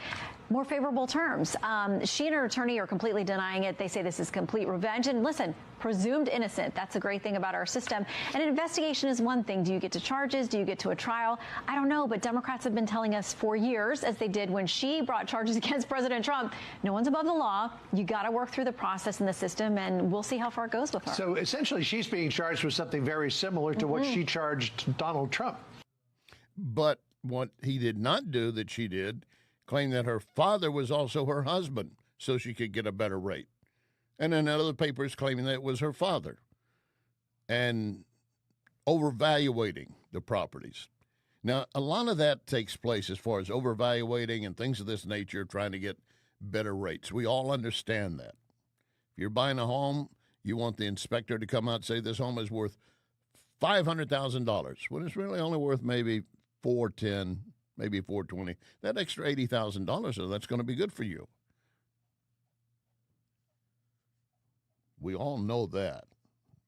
more favorable terms. She and her attorney are completely denying it. They say this is complete revenge. And listen, presumed innocent. That's a great thing about our system. And an investigation is one thing. Do you get to charges? Do you get to a trial? I don't know. But Democrats have been telling us for years, as they did when she brought charges against President Trump, no one's above the law. You got to work through the process in the system, and we'll see how far it goes with her. So essentially, she's being charged with something very similar to what she charged Donald Trump. But what he did not do that she did, claimed that her father was also her husband so she could get a better rate. And then other papers claiming that it was her father and overvaluating the properties. Now, a lot of that takes place as far as overvaluating and things of this nature, trying to get better rates. We all understand that. If you're buying a home, you want the inspector to come out and say this home is worth $500,000 when it's really only worth maybe $410,000, maybe $420,000. That extra $80,000, so that's going to be good for you. We all know that.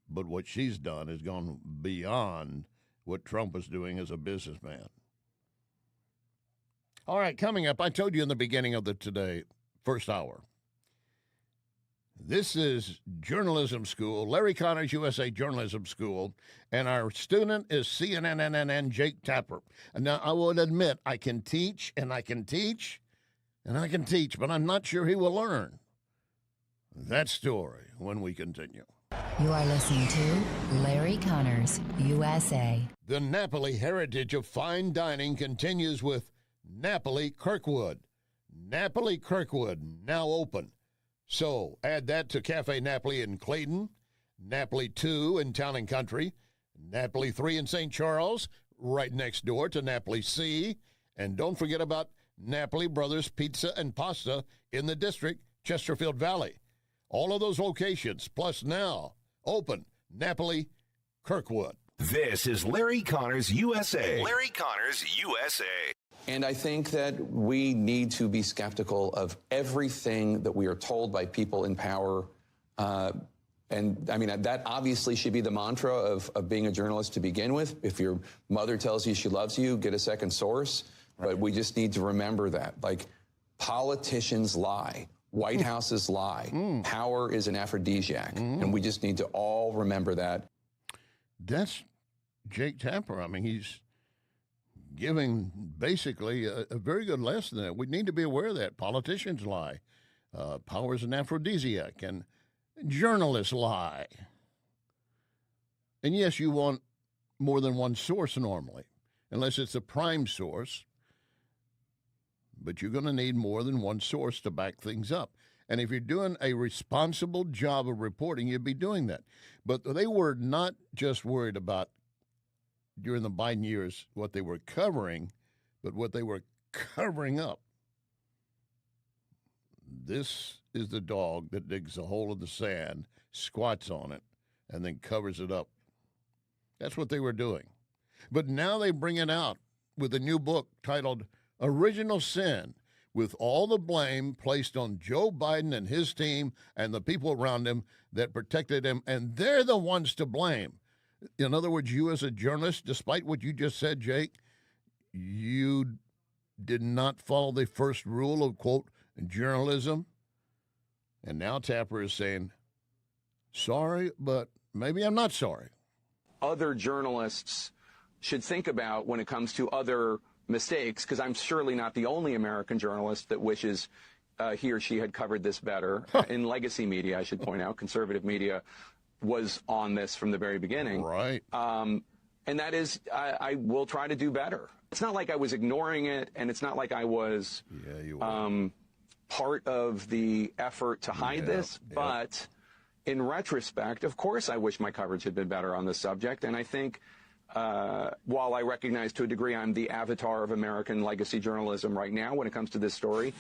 But what she's done has gone beyond what Trump was doing as a businessman. All right, coming up, I told you in the beginning of the today first hour, this is journalism school, Larry Connors USA Journalism School, and our student is CNN Jake Tapper. And now I will admit I can teach, and I can teach, and I can teach, but I'm not sure he will learn. That story when we continue. You are listening to Larry Connors USA. The Napoli heritage of fine dining continues with Napoli Kirkwood. Napoli Kirkwood, now open. So add that to Cafe Napoli in Clayton, Napoli 2 in Town and Country, Napoli 3 in St. Charles, right next door to Napoli C, and don't forget about Napoli Brothers Pizza and Pasta in the district, Chesterfield Valley. All of those locations, plus now, open, Napoli Kirkwood. This is Larry Connors USA. Larry Connors USA. And I think that we need to be skeptical of everything that we are told by people in power. And I mean, that obviously should be the mantra of being a journalist to begin with. If your mother tells you she loves you, get a second source. Right. But we just need to remember that. Like, politicians lie. White Houses lie. Power is an aphrodisiac. And we just need to all remember that. That's Jake Tapper. I mean, he's giving basically a very good lesson there. We need to be aware of that. Politicians lie. Power is an aphrodisiac. And journalists lie. And yes, you want more than one source normally, unless it's a prime source. But you're going to need more than one source to back things up. And if you're doing a responsible job of reporting, you'd be doing that. But they were not just worried about, during the Biden years, what they were covering, but what they were covering up. This is the dog that digs a hole in the sand, squats on it, and then covers it up. That's what they were doing. But now they bring it out with a new book titled Original Sin, with all the blame placed on Joe Biden and his team and the people around him that protected him, and they're the ones to blame. In other words, you as a journalist, despite what you just said, Jake, you did not follow the first rule of, quote, journalism. And now Tapper is saying, sorry, but maybe I'm not sorry. Other journalists should think about when it comes to other mistakes, because I'm surely not the only American journalist that wishes he or she had covered this better. In legacy media, I should point out, conservative media was on this from the very beginning. Right. And that is, I will try to do better. It's not like I was ignoring it, and it's not like I was part of the effort to hide this, but in retrospect, of course, I wish my coverage had been better on this subject, and I think while I recognize to a degree I'm the avatar of American legacy journalism right now when it comes to this story,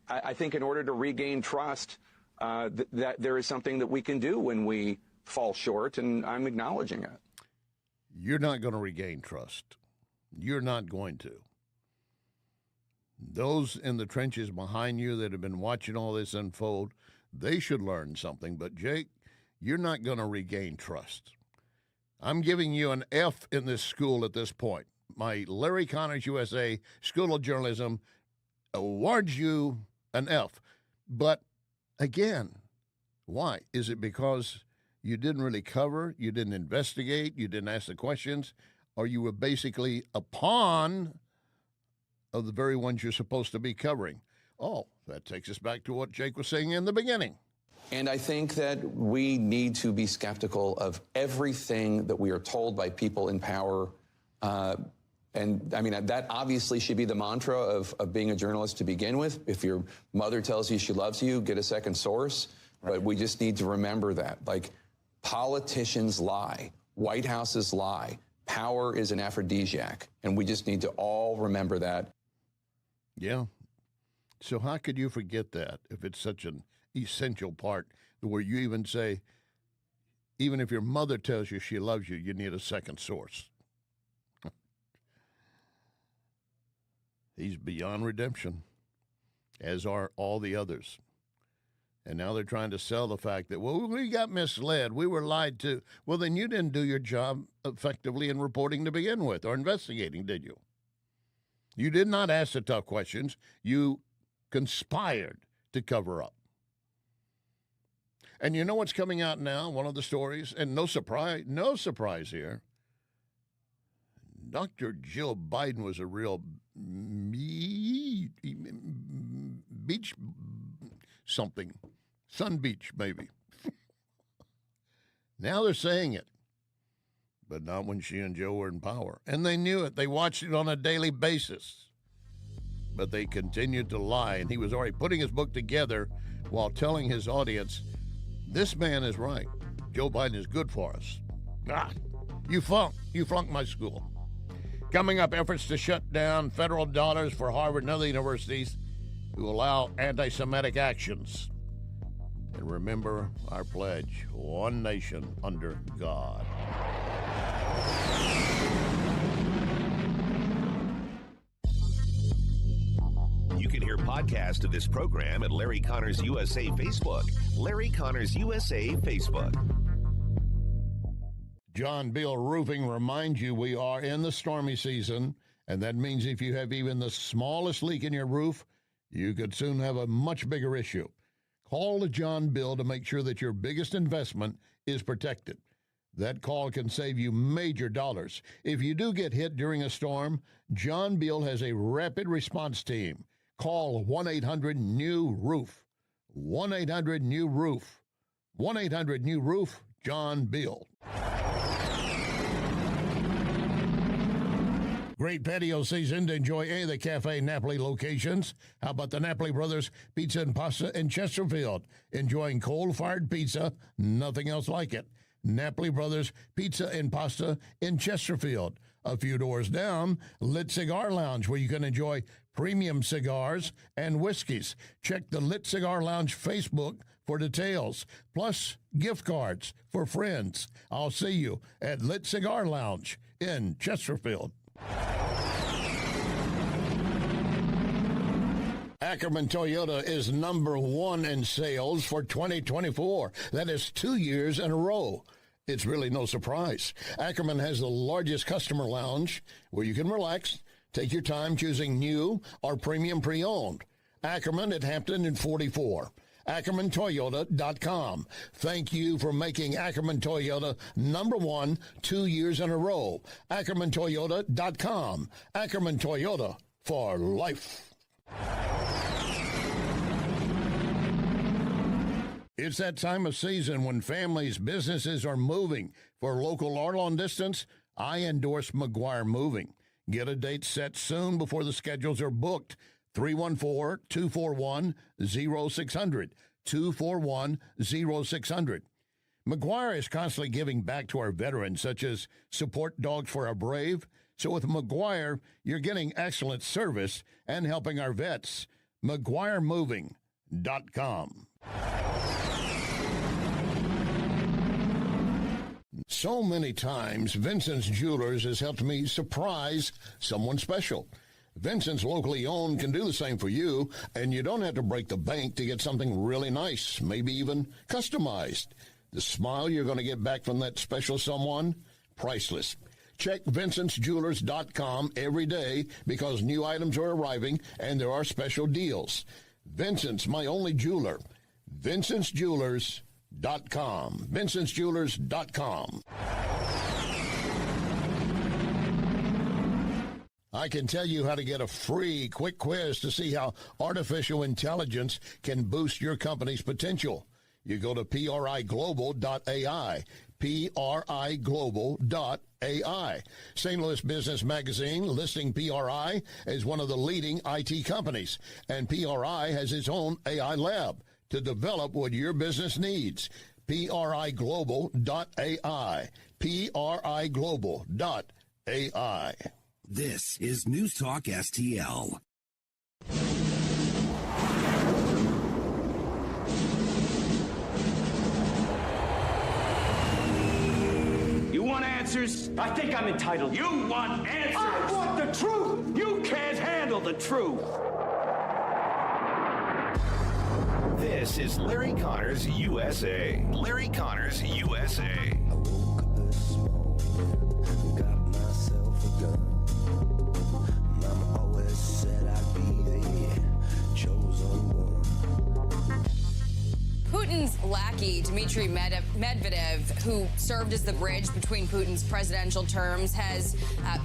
I think in order to regain trust, that there is something that we can do when we fall short, and I'm acknowledging it. You're not going to regain trust. You're not going to. Those in the trenches behind you that have been watching all this unfold, they should learn something. But, Jake, you're not going to regain trust. I'm giving you an F in this school at this point. My Larry Connors USA School of Journalism awards you an F. But, again, why? Is it because you didn't really cover, you didn't investigate, you didn't ask the questions, or you were basically a pawn of the very ones you're supposed to be covering? Oh, that takes us back to what Jake was saying in the beginning. And I think that we need to be skeptical of everything that we are told by people in power. And I mean, that obviously should be the mantra of being a journalist to begin with. If your mother tells you she loves you, get a second source. Right. But we just need to remember that. Like, politicians lie. White Houses lie. Power is an aphrodisiac. And we just need to all remember that. Yeah. So how could you forget that if it's such an essential part where you even say, even if your mother tells you she loves you, you need a second source? He's beyond redemption, as are all the others. And now they're trying to sell the fact that, well, we got misled. We were lied to. Well, then you didn't do your job effectively in reporting to begin with or investigating, did you? You did not ask the tough questions. You conspired to cover up. And you know what's coming out now? One of the stories, and no surprise here. Dr. Jill Biden was a real beach something. Sun Beach, maybe. Now they're saying it. But not when she and Joe were in power. And they knew it. They watched it on a daily basis. But they continued to lie. And he was already putting his book together while telling his audience, this man is right. Joe Biden is good for us. You flunked my school. Coming up, efforts to shut down federal dollars for Harvard and other universities who allow anti-Semitic actions. And remember our pledge, one nation under God. You can hear podcasts of this program at Larry Connors USA Facebook. Larry Connors USA Facebook. John Bill Roofing reminds you we are in the stormy season, and that means if you have even the smallest leak in your roof, you could soon have a much bigger issue. Call to John Bill to make sure that your biggest investment is protected. That call can save you major dollars. If you do get hit during a storm, John Bill has a rapid response team. Call 1-800-NEW-ROOF. 1-800-NEW-ROOF. 1-800-NEW-ROOF, John Bill. Great patio season to enjoy any of the Cafe Napoli locations. How about the Napoli Brothers Pizza and Pasta in Chesterfield? Enjoying coal-fired pizza, nothing else like it. Napoli Brothers Pizza and Pasta in Chesterfield. A few doors down, Lit Cigar Lounge, where you can enjoy premium cigars and whiskeys. Check the Lit Cigar Lounge Facebook for details, plus gift cards for friends. I'll see you at Lit Cigar Lounge in Chesterfield. Ackerman Toyota is number one in sales for 2024. That is 2 years in a row. It's really no surprise. Ackerman has the largest customer lounge where you can relax, take your time choosing new or premium pre-owned. Ackerman at Hampton and 44. AckermanToyota.com. Thank you for making Ackerman Toyota number one 2 years in a row. AckermanToyota.com. Ackerman Toyota for life. It's that time of season when families, businesses are moving. For local or long distance, I endorse McGuire Moving. Get a date set soon before the schedules are booked. 314-241-0600. 241-0600. McGuire is constantly giving back to our veterans, such as Support Dogs for Our Brave. So with McGuire, you're getting excellent service and helping our vets. McGuireMoving.com. So many times, Vincent's Jewelers has helped me surprise someone special. Vincent's locally owned can do the same for you, and you don't have to break the bank to get something really nice, maybe even customized. The smile you're going to get back from that special someone, priceless. Check Vincent'sJewelers.com every day because new items are arriving and there are special deals. Vincent's, my only jeweler. Vincent'sJewelers.com. Vincent'sJewelers.com. I can tell you how to get a free quick quiz to see how artificial intelligence can boost your company's potential. You go to PRIglobal.ai, PRIglobal.ai. St. Louis Business Magazine listing PRI as one of the leading IT companies, and PRI has its own AI lab to develop what your business needs. PRIglobal.ai. PRIglobal.ai. This is News Talk STL. You want answers? I think I'm entitled. You want answers? I want the truth! You can't handle the truth! This is Larry Connors USA. Larry Connors USA. Got myself a gun. Mama always said I'd be the chosen one. Putin's lackey, Dmitry Medvedev, who served as the bridge between Putin's presidential terms, has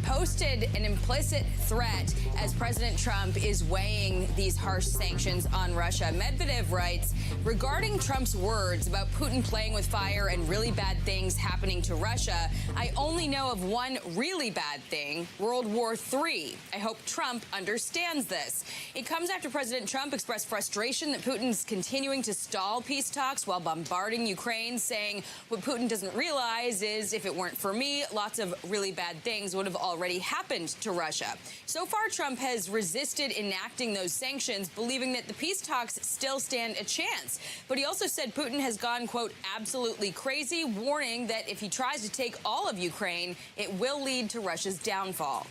posted an implicit threat as President Trump is weighing these harsh sanctions on Russia. Medvedev writes, regarding Trump's words about Putin playing with fire and really bad things happening to Russia, I only know of one really bad thing, World War III. I hope Trump understands this. It comes after President Trump expressed frustration that Putin's continuing to stall peace talks while bombarding Ukraine, saying what Putin doesn't realize is if it weren't for me, lots of really bad things would have already happened to Russia. So far, Trump has resisted enacting those sanctions, believing that the peace talks still stand a chance. But he also said Putin has gone, quote, absolutely crazy, warning that if he tries to take all of Ukraine, it will lead to Russia's downfall.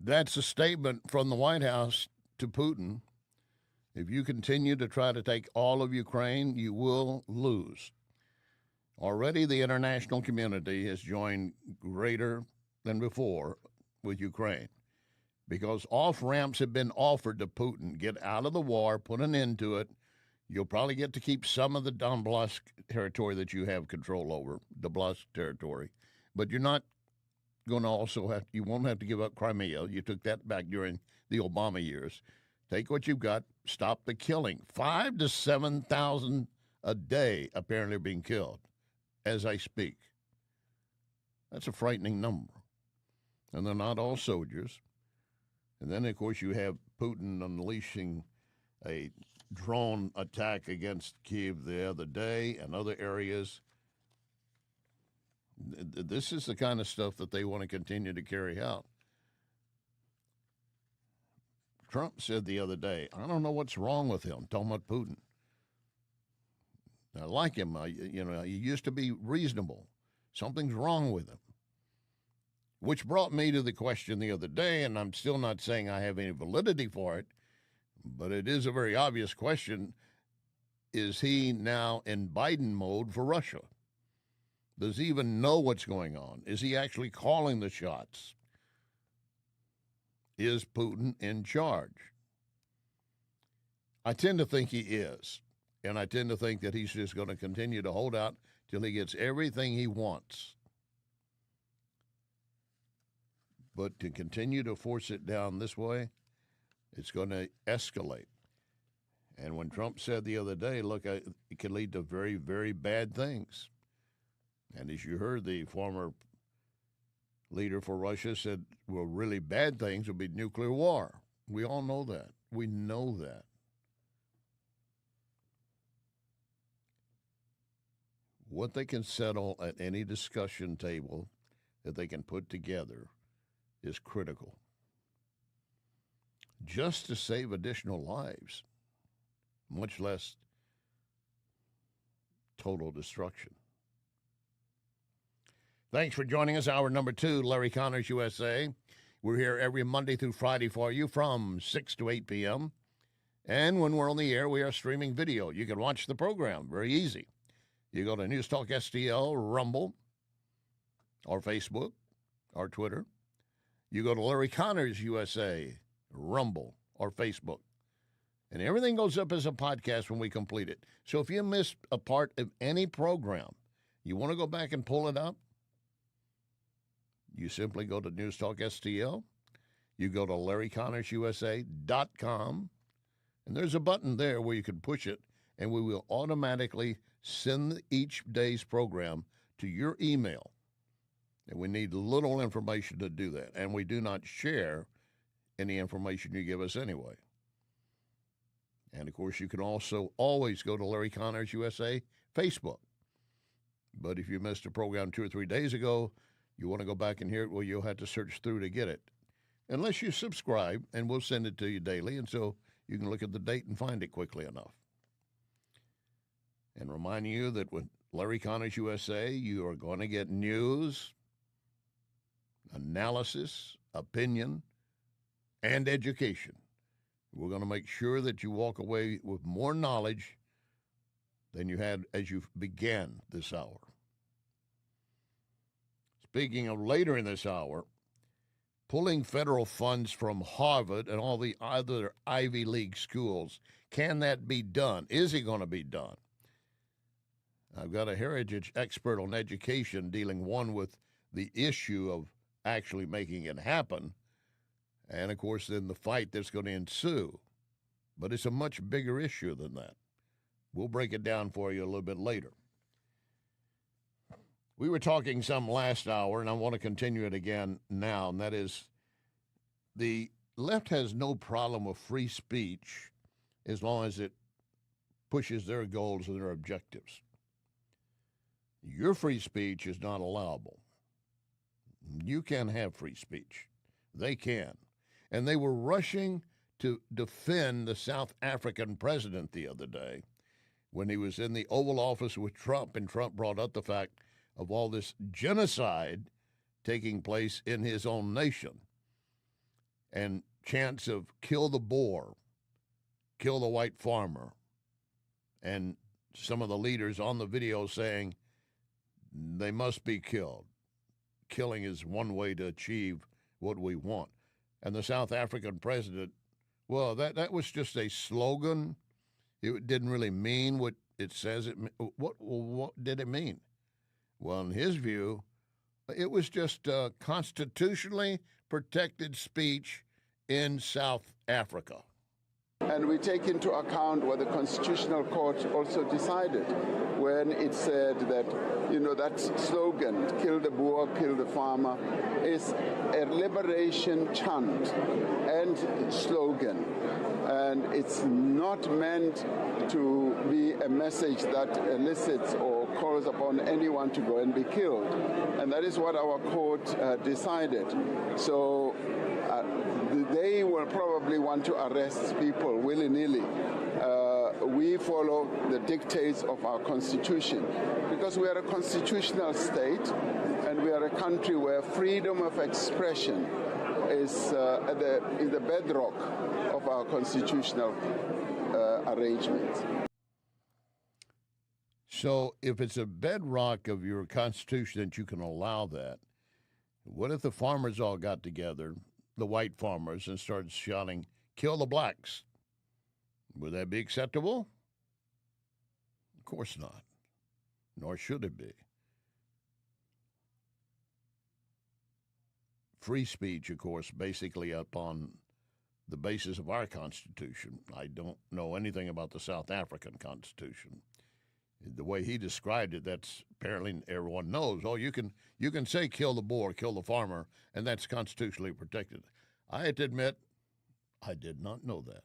That's a statement from the White House to Putin. If you continue to try to take all of Ukraine, you will lose. Already the international community has joined greater than before with Ukraine because off-ramps have been offered to Putin. Get out of the war, put an end to it. You'll probably get to keep some of the Donbass territory that you have control over, Donbass territory. But you're not going to you won't have to give up Crimea. You took that back during the Obama years. Take what you've got, stop the killing. 5,000 to 7,000 a day apparently are being killed as I speak. That's a frightening number. And they're not all soldiers. And then, of course, you have Putin unleashing a drone attack against Kyiv the other day and other areas. This is the kind of stuff that they want to continue to carry out. Trump said the other day, I don't know what's wrong with him, talking about Putin. I like him. He used to be reasonable. Something's wrong with him. Which brought me to the question the other day, and I'm still not saying I have any validity for it, but it is a very obvious question. Is he now in Biden mode for Russia? Does he even know what's going on? Is he actually calling the shots? Is Putin in charge? I tend to think he is, and I tend to think that he's just going to continue to hold out till he gets everything he wants. But to continue to force it down this way, it's going to escalate. And when Trump said the other day, look, it can lead to very, very bad things. And as you heard, the former leader for Russia said, well, really bad things would be nuclear war. We all know that. We know that. What they can settle at any discussion table that they can put together is critical. Just to save additional lives, much less total destruction. Thanks for joining us. Hour number 2, Larry Connors USA. We're here every Monday through Friday for you from 6 to 8 p.m. And when we're on the air, we are streaming video. You can watch the program. Very easy. You go to NewsTalkSTL, Rumble, or Facebook, or Twitter. You go to Larry Connors USA, Rumble, or Facebook. And everything goes up as a podcast when we complete it. So if you missed a part of any program, you want to go back and pull it up, you simply go to NewsTalkSTL. You go to LarryConnorsUSA.com. And there's a button there where you can push it, and we will automatically send each day's program to your email. And we need little information to do that. And we do not share any information you give us anyway. And, of course, you can also always go to Larry Connors USA Facebook. But if you missed a program 2 or 3 days ago, you want to go back and hear it, well, you'll have to search through to get it. Unless you subscribe, and we'll send it to you daily, and so you can look at the date and find it quickly enough. And reminding you that with Larry Connors USA, you are going to get news, analysis, opinion, and education. We're going to make sure that you walk away with more knowledge than you had as you began this hour. Speaking of later in this hour, pulling federal funds from Harvard and all the other Ivy League schools, can that be done? Is it going to be done? I've got a heritage expert on education dealing with the issue of actually making it happen, and, of course, then the fight that's going to ensue. But it's a much bigger issue than that. We'll break it down for you a little bit later. We were talking some last hour, and I want to continue it again now, and that is the left has no problem with free speech as long as it pushes their goals and their objectives. Your free speech is not allowable. You can have free speech. They can. And they were rushing to defend the South African president the other day when he was in the Oval Office with Trump, and Trump brought up the fact of all this genocide taking place in his own nation and chants of kill the Boer, kill the white farmer, and some of the leaders on the video saying they must be killed. Killing is one way to achieve what we want. And the South African president, well, that was just a slogan. It didn't really mean what it says. What did it mean? Well, in his view, it was just constitutionally protected speech in South Africa. And we take into account what the Constitutional Court also decided when it said that, that slogan, kill the Boer, kill the farmer, is a liberation chant and slogan. And it's not meant to be a message that elicits or calls upon anyone to go and be killed. And that is what our court decided. So they will probably want to arrest people willy-nilly. We follow the dictates of our Constitution because we are a constitutional state and we are a country where freedom of expression is the bedrock of our constitutional arrangements. So if it's a bedrock of your Constitution that you can allow that, what if the farmers all got together, the white farmers, and started shouting, kill the blacks? Would that be acceptable? Of course not, nor should it be. Free speech, of course, basically upon the basis of our Constitution. I don't know anything about the South African Constitution. The way he described it, that's apparently everyone knows. Oh, you can say kill the Boer, kill the farmer, and that's constitutionally protected. I had to admit, I did not know that.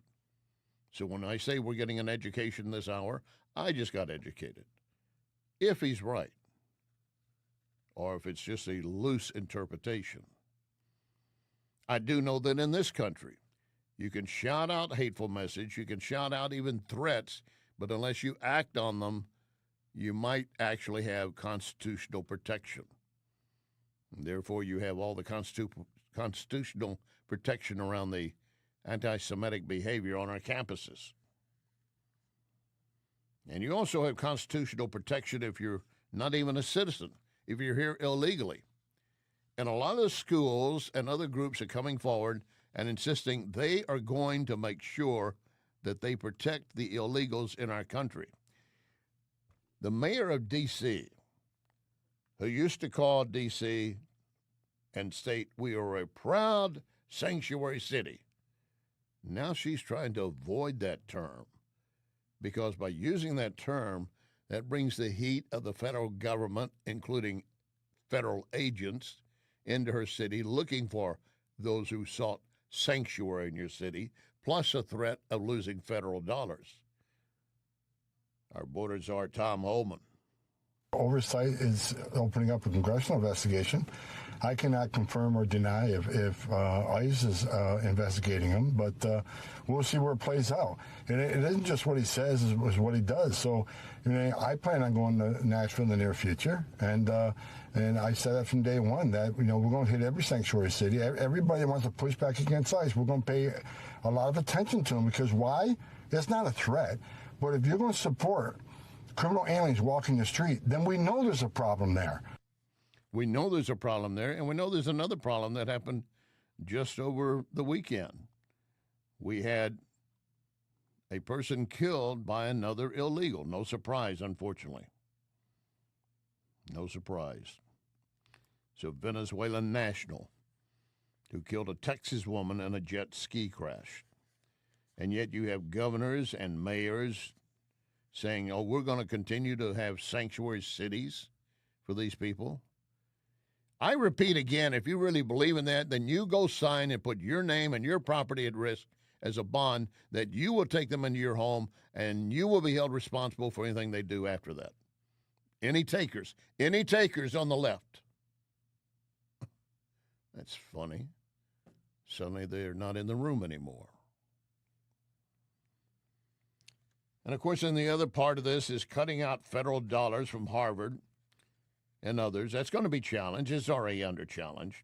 So when I say we're getting an education this hour, I just got educated. If he's right, or if it's just a loose interpretation. I do know that in this country, you can shout out hateful message, you can shout out even threats, but unless you act on them, you might actually have constitutional protection. And therefore, you have all the constitutional protection around the anti-Semitic behavior on our campuses. And you also have constitutional protection if you're not even a citizen, if you're here illegally. And a lot of the schools and other groups are coming forward and insisting they are going to make sure that they protect the illegals in our country. The mayor of D.C., who used to call D.C. and state we are a proud sanctuary city, now she's trying to avoid that term because by using that term, that brings the heat of the federal government, including federal agents into her city looking for those who sought sanctuary in your city, plus a threat of losing federal dollars. Our border czar, Tom Holman. Oversight is opening up a congressional investigation. I cannot confirm or deny if ICE is investigating him, but we'll see where it plays out. And it isn't just what he says, it's what he does. So, I plan on going to Nashville in the near future, and I said that from day one that we're going to hit every sanctuary city. Everybody that wants to push back against ICE, we're going to pay a lot of attention to them, because why? It's not a threat, but if you're going to support criminal aliens walking the street, then we know there's a problem there. We know there's a problem there, and we know there's another problem that happened just over the weekend. We had a person killed by another illegal. No surprise, unfortunately. No surprise. It's a Venezuelan national who killed a Texas woman in a jet ski crash. And yet you have governors and mayors saying, oh, we're going to continue to have sanctuary cities for these people. I repeat again, if you really believe in that, then you go sign and put your name and your property at risk as a bond that you will take them into your home and you will be held responsible for anything they do after that. Any takers on the left. That's funny. Suddenly they're not in the room anymore. And, of course, then the other part of this is cutting out federal dollars from Harvard and others. That's going to be challenged. It's already under challenge.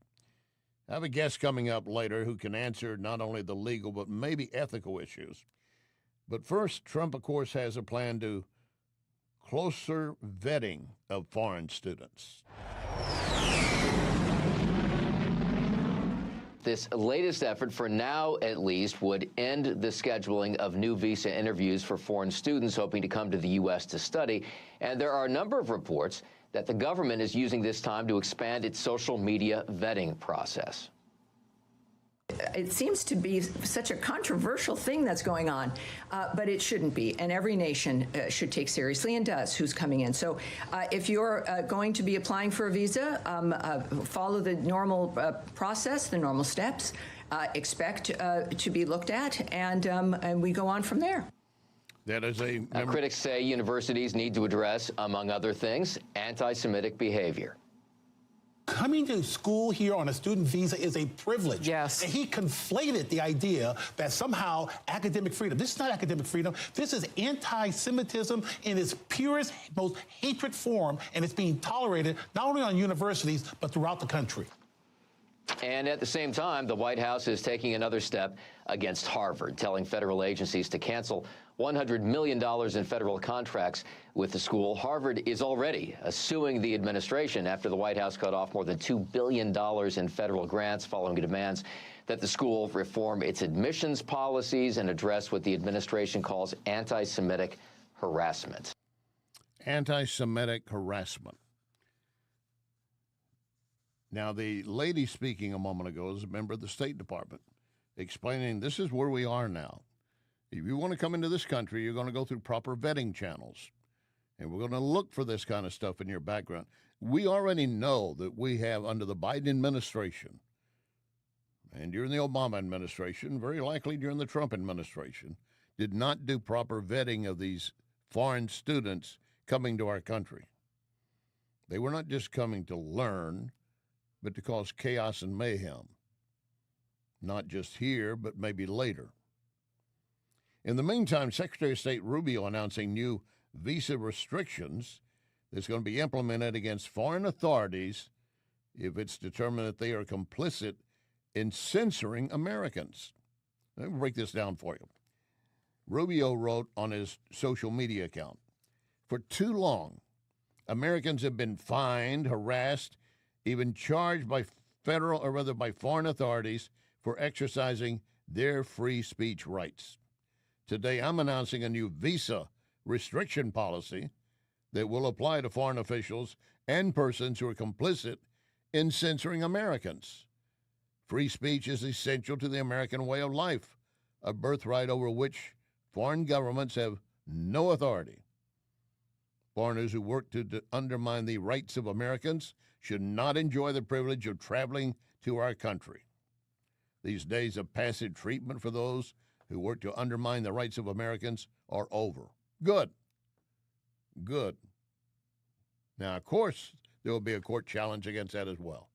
I have a guest coming up later who can answer not only the legal but maybe ethical issues. But first, Trump, of course, has a plan to closer vetting of foreign students. This latest effort, for now at least, would end the scheduling of new visa interviews for foreign students hoping to come to the U.S. to study. And there are a number of reports that the government is using this time to expand its social media vetting process. It seems to be such a controversial thing that's going on, but it shouldn't be. And every nation should take seriously, and does, who's coming in. So if you're going to be applying for a visa, follow the normal process, the normal steps, expect to be looked at, and we go on from there. That is critics say universities need to address, among other things, anti-Semitic behavior. Coming to school here on a student visa is a privilege. Yes. And he conflated the idea that somehow academic freedom, this is not academic freedom, this is anti-Semitism in its purest, most hatred form, and it's being tolerated not only on universities, but throughout the country. And at the same time, the White House is taking another step against Harvard, telling federal agencies to cancel $100 million in federal contracts with the school. Harvard is already suing the administration after the White House cut off more than $2 billion in federal grants following demands that the school reform its admissions policies and address what the administration calls anti-Semitic harassment. Anti-Semitic harassment. Now, the lady speaking a moment ago is a member of the State Department, explaining this is where we are now. If you want to come into this country, you're going to go through proper vetting channels, and we're going to look for this kind of stuff in your background. We already know that we have, under the Biden administration, and during the Obama administration, very likely during the Trump administration, did not do proper vetting of these foreign students coming to our country. They were not just coming to learn, but to cause chaos and mayhem, not just here, but maybe later. In the meantime, Secretary of State Rubio announcing new visa restrictions that's going to be implemented against foreign authorities if it's determined that they are complicit in censoring Americans. Let me break this down for you. Rubio wrote on his social media account, "For too long, Americans have been fined, harassed, even charged by federal or rather by foreign authorities for exercising their free speech rights. Today, I'm announcing a new visa restriction policy that will apply to foreign officials and persons who are complicit in censoring Americans. Free speech is essential to the American way of life, a birthright over which foreign governments have no authority." Foreigners who work to undermine the rights of Americans should not enjoy the privilege of traveling to our country. These days of passive treatment for those who work to undermine the rights of Americans are over. Good. Good. Now, of course, there will be a court challenge against that as well.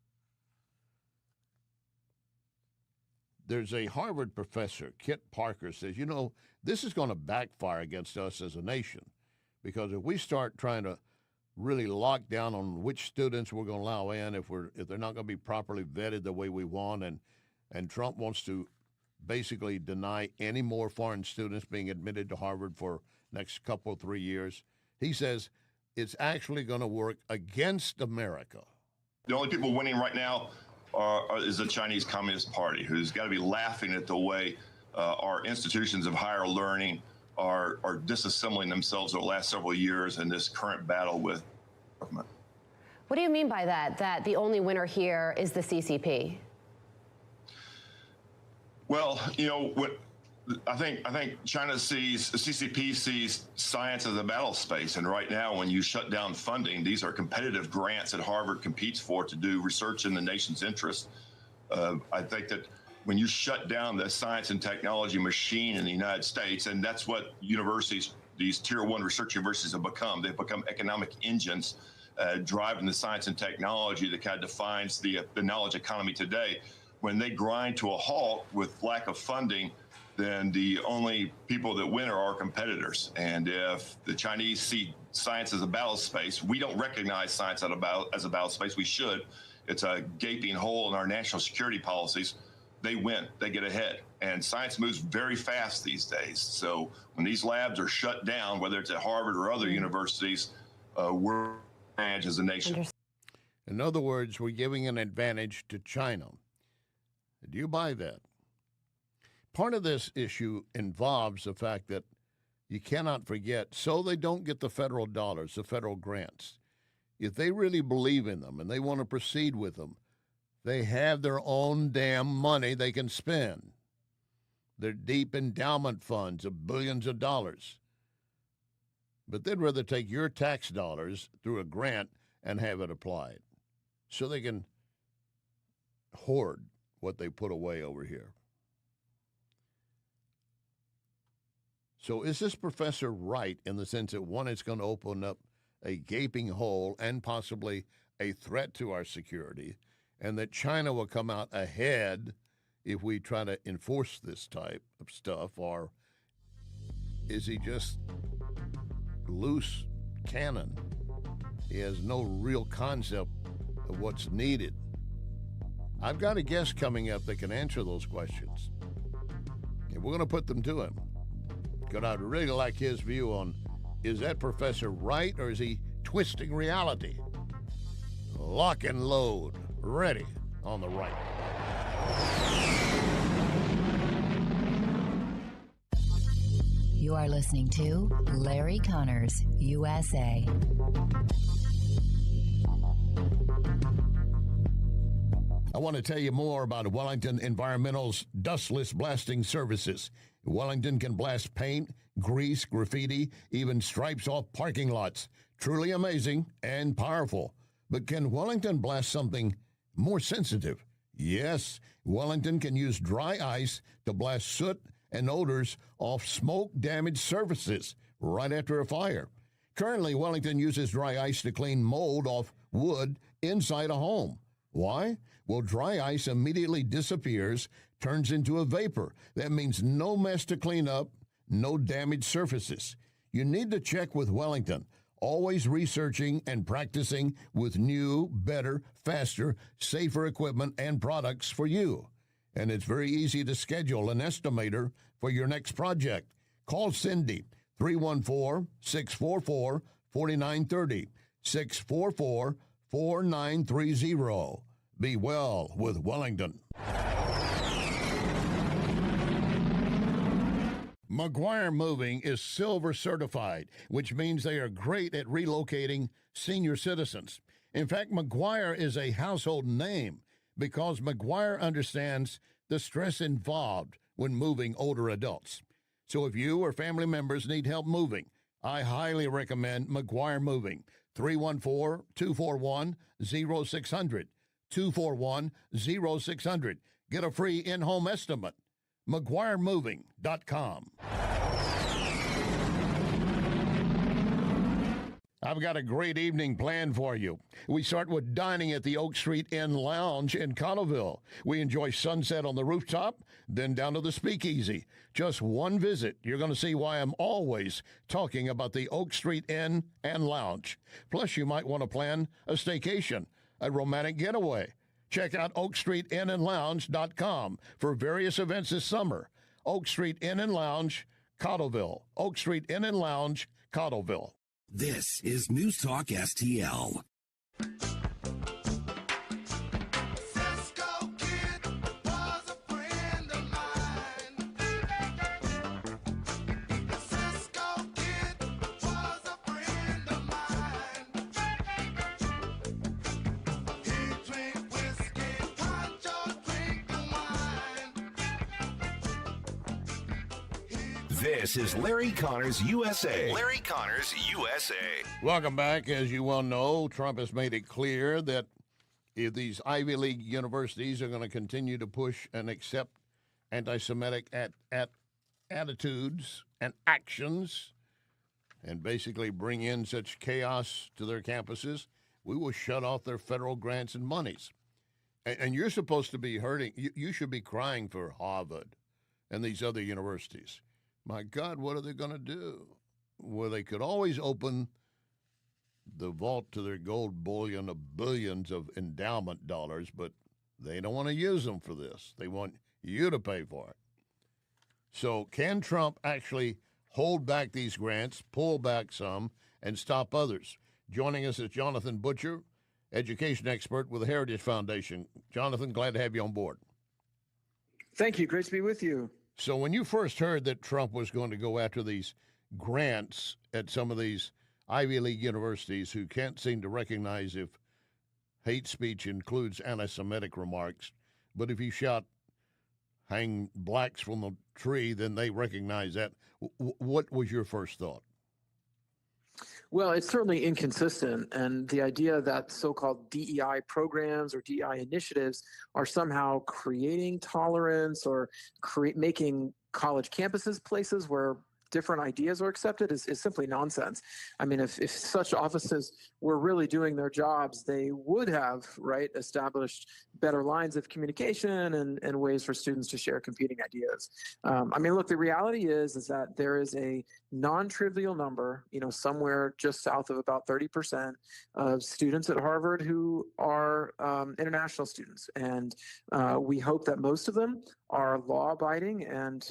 There's a Harvard professor, Kit Parker, says, you know, this is going to backfire against us as a nation, because if we start trying to really lock down on which students we're going to allow in, if they're not going to be properly vetted the way we want, and Trump wants to basically deny any more foreign students being admitted to Harvard for next couple, 3 years, he says it's actually going to work against America. The only people winning right now is the Chinese Communist Party, who's got to be laughing at the way our institutions of higher learning are disassembling themselves over the last several years in this current battle with government. What do you mean by that, that the only winner here is the CCP? Well, you know, I think China sees, the CCP sees science as a battle space. And right now, when you shut down funding, these are competitive grants that Harvard competes for to do research in the nation's interest. I think that when you shut down the science and technology machine in the United States, and that's what universities, these tier one research universities have become. They've become economic engines driving the science and technology that kind of defines the knowledge economy today. When they grind to a halt with lack of funding, then the only people that win are our competitors. And if the Chinese see science as a battle space, we don't recognize science as a battle space. We should. It's a gaping hole in our national security policies. They win. They get ahead. And science moves very fast these days. So when these labs are shut down, whether it's at Harvard or other universities, we're advantage as a nation. In other words, we're giving an advantage to China. Do you buy that? Part of this issue involves the fact that you cannot forget, so they don't get the federal dollars, the federal grants. If they really believe in them and they want to proceed with them, they have their own damn money they can spend. Their deep endowment funds of billions of dollars. But they'd rather take your tax dollars through a grant and have it applied so they can hoard what they put away over here. So is this professor right in the sense that, one, it's going to open up a gaping hole and possibly a threat to our security, and that China will come out ahead if we try to enforce this type of stuff? Or is he just loose cannon? He has no real concept of what's needed. I've got a guest coming up that can answer those questions, and we're going to put them to him. Because I'd really like his view on, is that professor right, or is he twisting reality? Lock and load. Ready on the right. You are listening to Larry Connors, USA. I want to tell you more about Wellington Environmental's dustless blasting services. Wellington can blast paint, grease, graffiti, even stripes off parking lots. Truly amazing and powerful. But can Wellington blast something more sensitive? Yes, Wellington can use dry ice to blast soot and odors off smoke-damaged surfaces right after a fire. Currently, Wellington uses dry ice to clean mold off wood inside a home. Why? Well, dry ice immediately disappears, turns into a vapor. That means no mess to clean up, no damaged surfaces. You need to check with Wellington, always researching and practicing with new, better, faster, safer equipment and products for you. And it's very easy to schedule an estimator for your next project. Call Cindy, 314-644-4930, 644-4930. Be well with Wellington. McGuire Moving is silver certified, which means they are great at relocating senior citizens. In fact, McGuire is a household name because McGuire understands the stress involved when moving older adults. So if you or family members need help moving, I highly recommend McGuire Moving. 314-241-0600. 241-0600. Get a free in-home estimate. McGuireMoving.com. I've got a great evening planned for you. We start with dining at the Oak Street Inn Lounge in Cottleville. We enjoy sunset on the rooftop, then down to the speakeasy. Just one visit, you're going to see why I'm always talking about the Oak Street Inn and Lounge. Plus, you might want to plan a staycation, a romantic getaway. Check out OakStreetInnandLounge.com for various events this summer. Oak Street Inn and Lounge, Cottleville. Oak Street Inn and Lounge, Cottleville. This is News Talk STL. This is Larry Connors USA. Larry Connors USA. Welcome back. As you well know, Trump has made it clear that if these Ivy League universities are going to continue to push and accept anti-Semitic attitudes and actions and basically bring in such chaos to their campuses, we will shut off their federal grants and monies. And you're supposed to be hurting. You should be crying for Harvard and these other universities. My God, what are they going to do? Well, they could always open the vault to their gold bullion of billions of endowment dollars, but they don't want to use them for this. They want you to pay for it. So can Trump actually hold back these grants, pull back some, and stop others? Joining us is Jonathan Butcher, education expert with the Heritage Foundation. Jonathan, glad to have you on board. Thank you. Great to be with you. So when you first heard that Trump was going to go after these grants at some of these Ivy League universities who can't seem to recognize if hate speech includes anti-Semitic remarks, but if you shout, hang blacks from the tree, then they recognize that. What was your first thought? Well, it's certainly inconsistent. And the idea that so-called DEI programs or DEI initiatives are somehow creating tolerance or making college campuses places where different ideas are accepted is simply nonsense. I mean, if such offices were really doing their jobs, they would have, established better lines of communication and ways for students to share competing ideas. I mean, look, the reality is that there is a non-trivial number, somewhere just south of about 30% of students at Harvard who are international students. And we hope that most of them are law-abiding and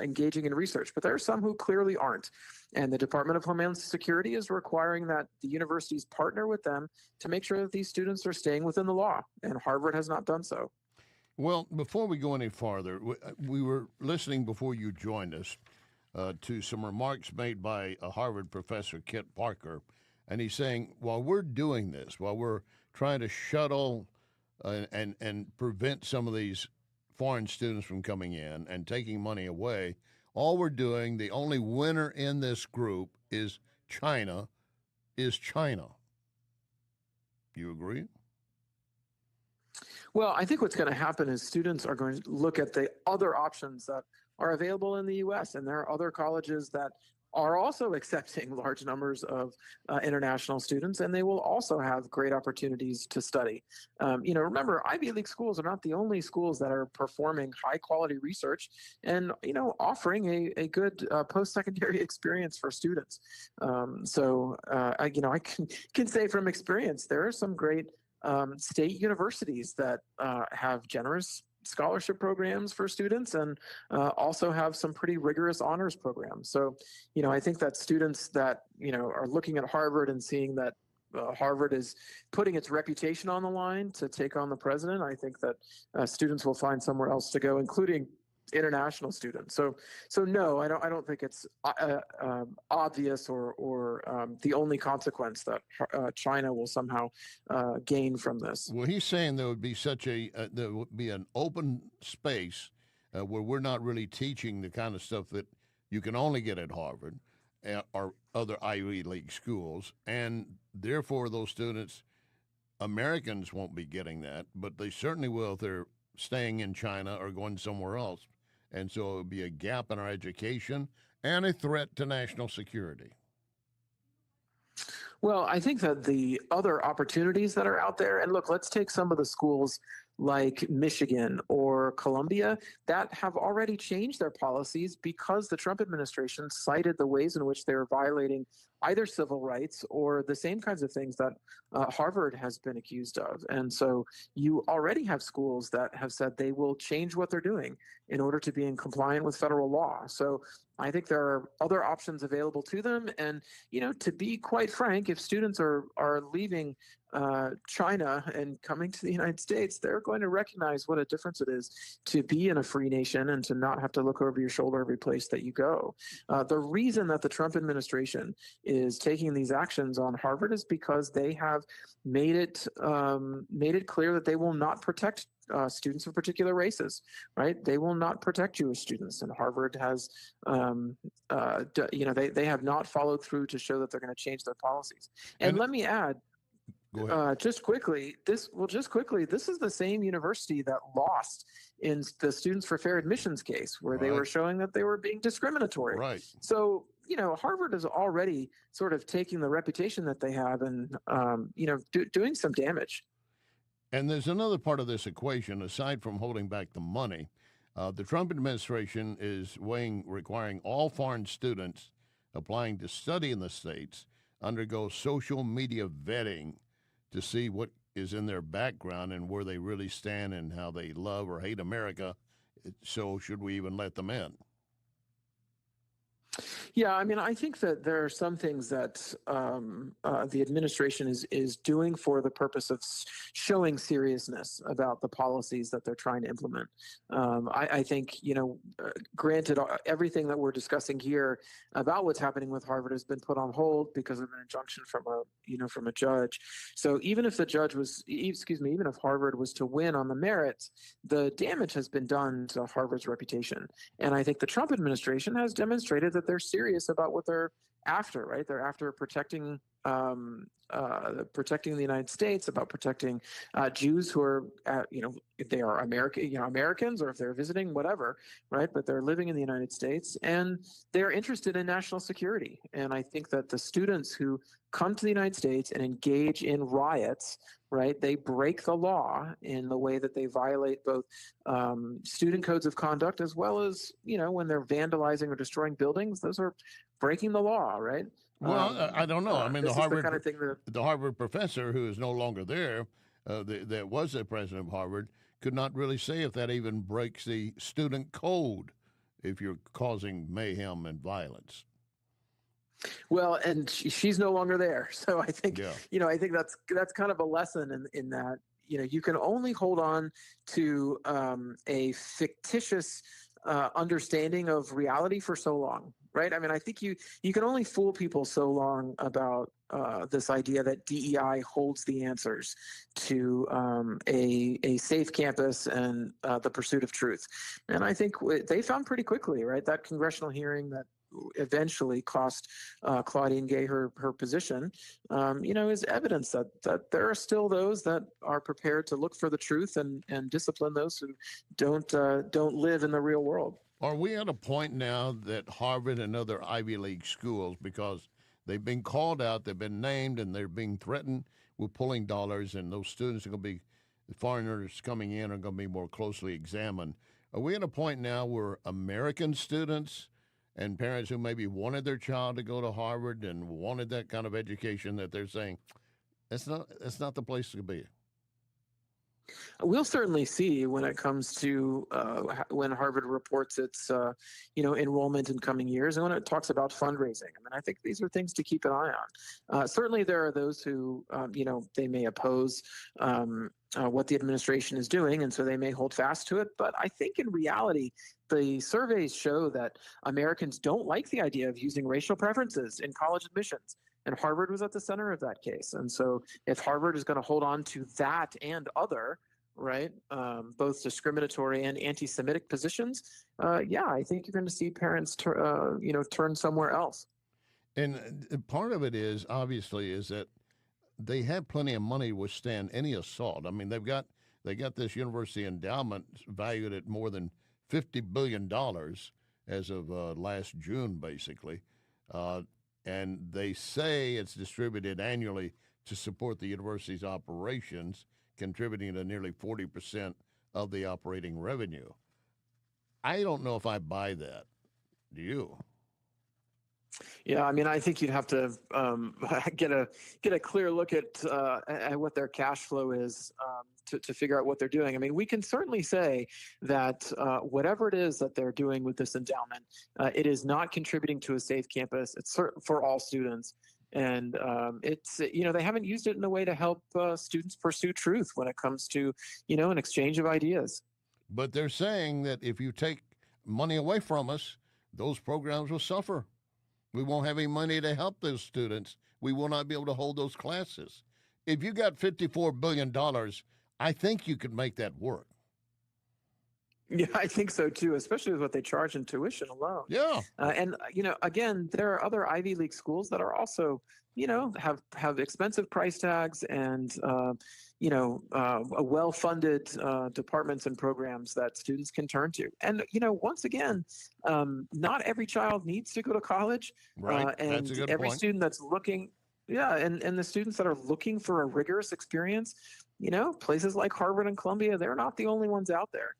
engaging in research, but there are some who clearly aren't. And the Department of Homeland Security is requiring that the universities partner with them to make sure that these students are staying within the law, and Harvard has not done so. Well, before we go any farther, we were listening before you joined us to some remarks made by a Harvard professor, Kit Parker, and he's saying, while we're doing this, while we're trying to shuttle and prevent some of these foreign students from coming in and taking money away, all we're doing, the only winner in this group is China. You agree? Well, I think what's going to happen is students are going to look at the other options that are available in the U.S., and there are other colleges that are also accepting large numbers of international students, and they will also have great opportunities to study. Remember, Ivy League schools are not the only schools that are performing high-quality research and, offering a good post-secondary experience for students. I can say from experience, there are some great state universities that have generous scholarship programs for students and also have some pretty rigorous honors programs. So, I think that students that, are looking at Harvard and seeing that Harvard is putting its reputation on the line to take on the president, I think that students will find somewhere else to go, including international students. So no, I don't think it's obvious or the only consequence that China will somehow gain from this. Well, he's saying there would be there would be an open space where we're not really teaching the kind of stuff that you can only get at Harvard, or other Ivy League schools, and therefore those students, Americans, won't be getting that, but they certainly will if they're staying in China or going somewhere else. And so it would be a gap in our education and a threat to national security. Well, I think that the other opportunities that are out there, and look, let's take some of the schools like Michigan or Columbia that have already changed their policies because the Trump administration cited the ways in which they're violating either civil rights or the same kinds of things that Harvard has been accused of. And so you already have schools that have said they will change what they're doing in order to be in compliance with federal law. So I think there are other options available to them. And, you know, to be quite frank, if students are leaving China and coming to the United States, they're going to recognize what a difference it is to be in a free nation and to not have to look over your shoulder every place that you go. The reason that the Trump administration is taking these actions on Harvard is because they have made it clear that they will not protect students of particular races, right? They will not protect Jewish students, and Harvard has, they have not followed through to show that they're going to change their policies. And let me add, just quickly, this is the same university that lost in the Students for Fair Admissions case, where they were showing that they were being discriminatory. Right. So, you know, Harvard is already sort of taking the reputation that they have and, doing some damage. And there's another part of this equation, aside from holding back the money. The Trump administration is requiring all foreign students applying to study in the States undergo social media vetting to see what is in their background and where they really stand and how they love or hate America. So should we even let them in? Yeah, I mean, I think that there are some things that the administration is doing for the purpose of showing seriousness about the policies that they're trying to implement. I think, granted, everything that we're discussing here about what's happening with Harvard has been put on hold because of an injunction from a judge. So even if even if Harvard was to win on the merits, the damage has been done to Harvard's reputation. And I think the Trump administration has demonstrated that they're serious about what they're after, right? They're after protecting the United States, about protecting Jews who are, if they are Americans or if they're visiting, whatever, right? But they're living in the United States and they're interested in national security. And I think that the students who come to the United States and engage in riots, right, they break the law in the way that they violate both student codes of conduct as well as, when they're vandalizing or destroying buildings. Those are breaking the law, right? Well, I don't know. I mean, the Harvard kind of thing the Harvard professor who is no longer there, that was the president of Harvard, could not really say if that even breaks the student code if you're causing mayhem and violence. Well, and she's no longer there, so I think I think that's kind of a lesson in that you can only hold on to a fictitious understanding of reality for so long. Right. I mean, I think you can only fool people so long about this idea that DEI holds the answers to a safe campus and the pursuit of truth. And I think they found pretty quickly, right, that congressional hearing that eventually cost Claudine Gay her position, is evidence that there are still those that are prepared to look for the truth and discipline those who don't live in the real world. Are we at a point now that Harvard and other Ivy League schools, because they've been called out, they've been named, and they're being threatened with pulling dollars, and those students are going to be, the foreigners coming in are going to be more closely examined. Are we at a point now where American students and parents who maybe wanted their child to go to Harvard and wanted that kind of education, that they're saying, that's not the place to be? We'll certainly see when it comes to when Harvard reports its enrollment in coming years, and when it talks about fundraising. I mean, I think these are things to keep an eye on. Certainly, there are those who they may oppose what the administration is doing, and so they may hold fast to it. But I think in reality, the surveys show that Americans don't like the idea of using racial preferences in college admissions. And Harvard was at the center of that case. And so if Harvard is going to hold on to that and other, right, both discriminatory and anti-Semitic positions, I think you're going to see parents turn somewhere else. And part of it is, obviously, is that they have plenty of money to withstand any assault. I mean, they got this university endowment valued at more than $50 billion as of last June, basically. And they say it's distributed annually to support the university's operations, contributing to nearly 40% of the operating revenue. I don't know if I buy that. Do you? Yeah, I mean, I think you'd have to get a clear look at what their cash flow is to figure out what they're doing. I mean, we can certainly say that whatever it is that they're doing with this endowment, it is not contributing to a safe campus. It's for all students. And it's, they haven't used it in a way to help students pursue truth when it comes to, an exchange of ideas. But they're saying that if you take money away from us, those programs will suffer. We won't have any money to help those students. We will not be able to hold those classes. If you got $54 billion, I think you could make that work. Yeah, I think so too, especially with what they charge in tuition alone. Yeah. And, again, there are other Ivy League schools that are also, have expensive price tags and, well-funded departments and programs that students can turn to. And, once again, not every child needs to go to college. Right. And That's a good every point. student that's looking, and the students that are looking for a rigorous experience, places like Harvard and Columbia, they're not the only ones out there.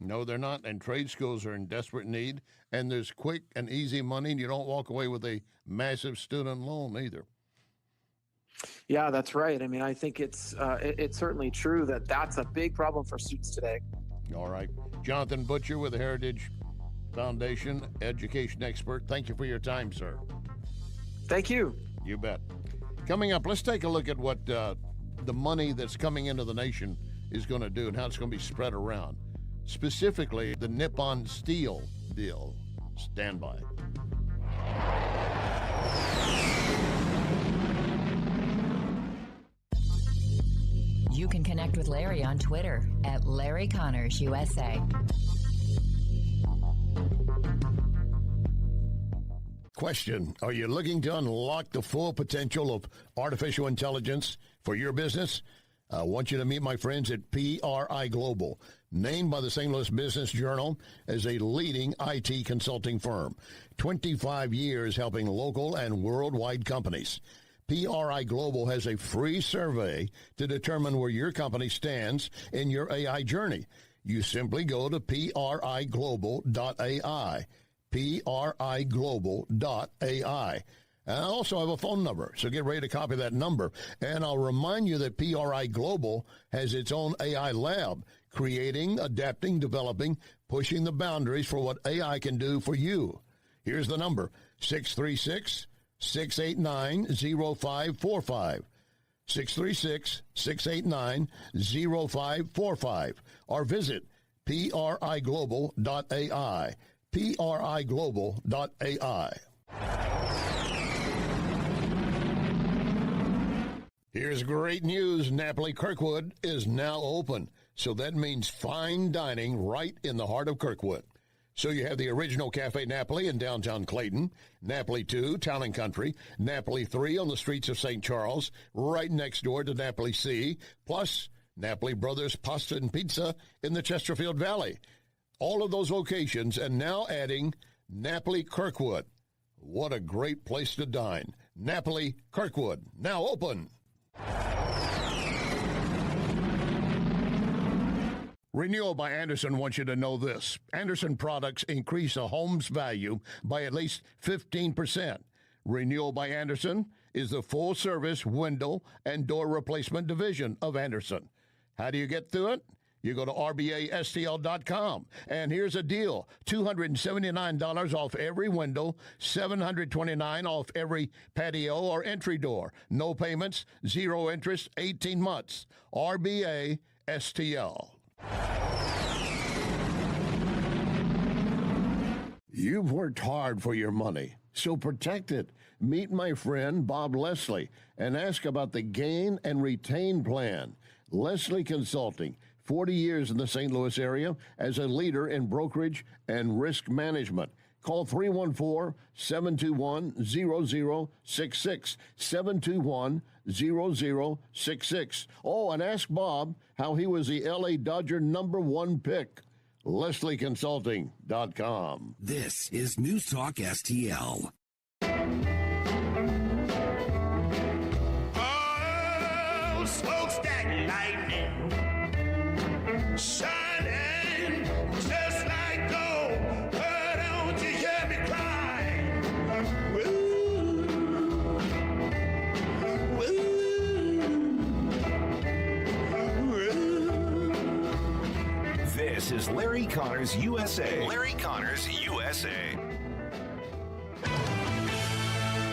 No, they're not. And trade schools are in desperate need. And there's quick and easy money, and you don't walk away with a massive student loan either. Yeah, that's right. I mean, I think it's certainly true that that's a big problem for students today. All right. Jonathan Butcher with the Heritage Foundation, education expert. Thank you for your time, sir. Thank you. You bet. Coming up, let's take a look at what the money that's coming into the nation is going to do and how it's going to be spread around. Specifically, the Nippon Steel deal. Stand by. You can connect with Larry on Twitter at Larry Connors USA. Question: are you looking to unlock the full potential of artificial intelligence for your business? I want you to meet my friends at PRI Global, named by the St. Louis Business Journal as a leading IT consulting firm. 25 years helping local and worldwide companies. PRI Global has a free survey to determine where your company stands in your AI journey. You simply go to priglobal.ai, priglobal.ai. And I also have a phone number, so get ready to copy that number. And I'll remind you that PRI Global has its own AI lab, creating, adapting, developing, pushing the boundaries for what AI can do for you. Here's the number, 636-689-0545. 636-689-0545. Or visit priglobal.ai, priglobal.ai. Here's great news. Napoli Kirkwood is now open. So that means fine dining right in the heart of Kirkwood. So you have the original Cafe Napoli in downtown Clayton, Napoli 2, Town and Country, Napoli 3 on the streets of St. Charles, right next door to Napoli C, plus Napoli Brothers Pasta and Pizza in the Chesterfield Valley. All of those locations, and now adding Napoli Kirkwood. What a great place to dine. Napoli Kirkwood, now open. Renewal by Anderson wants you to know this. Anderson products increase a home's value by at least 15%. Renewal by Anderson is the full-service window and door replacement division of Anderson. How do you get through it? You go to rbastl.com, and here's a deal. $279 off every window, $729 off every patio or entry door. No payments, zero interest, 18 months. RBASTL. You've worked hard for your money, so protect it. Meet my friend Bob Leslie and ask about the Gain and Retain Plan. Leslie Consulting, 40 years in the St. Louis area as a leader in brokerage and risk management. Call 314-721-0066, 721-0066. Oh, and ask Bob how he was the L.A. Dodger #1 pick. LeslieConsulting.com. This is News Talk STL. Oh, smokestack lightning, shining just like gold. Oh, don't you hear me cry? Woo, woo, woo. This is Larry Connors USA. Larry Connors USA.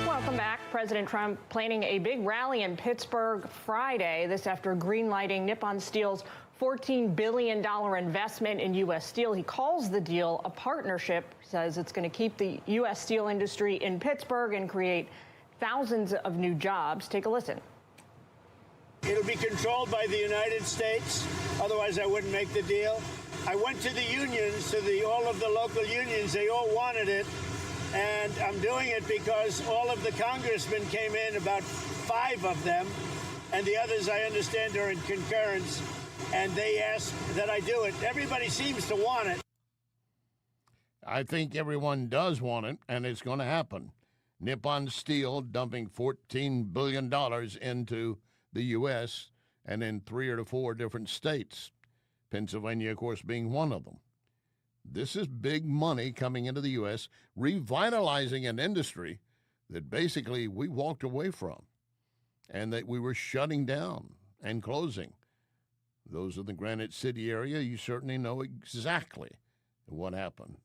Welcome back. President Trump planning a big rally in Pittsburgh Friday. This after greenlighting Nippon Steel's $14 billion investment in U.S. Steel. He calls the deal a partnership, says it's going to keep the U.S. steel industry in Pittsburgh and create thousands of new jobs. Take a listen. It'll be controlled by the United States. Otherwise, I wouldn't make the deal. I went to the unions, to all of the local unions. They all wanted it. And I'm doing it because all of the congressmen came in, about 5 of them, and the others, I understand, are in concurrence, and they asked that I do it. Everybody seems to want it. I think everyone does want it, and it's going to happen. Nippon Steel dumping $14 billion into the U.S. and in 3 or 4 different states, Pennsylvania, of course, being one of them. This is big money coming into the U.S., revitalizing an industry that basically we walked away from and that we were shutting down and closing. Those in the Granite City area, you certainly know exactly what happened.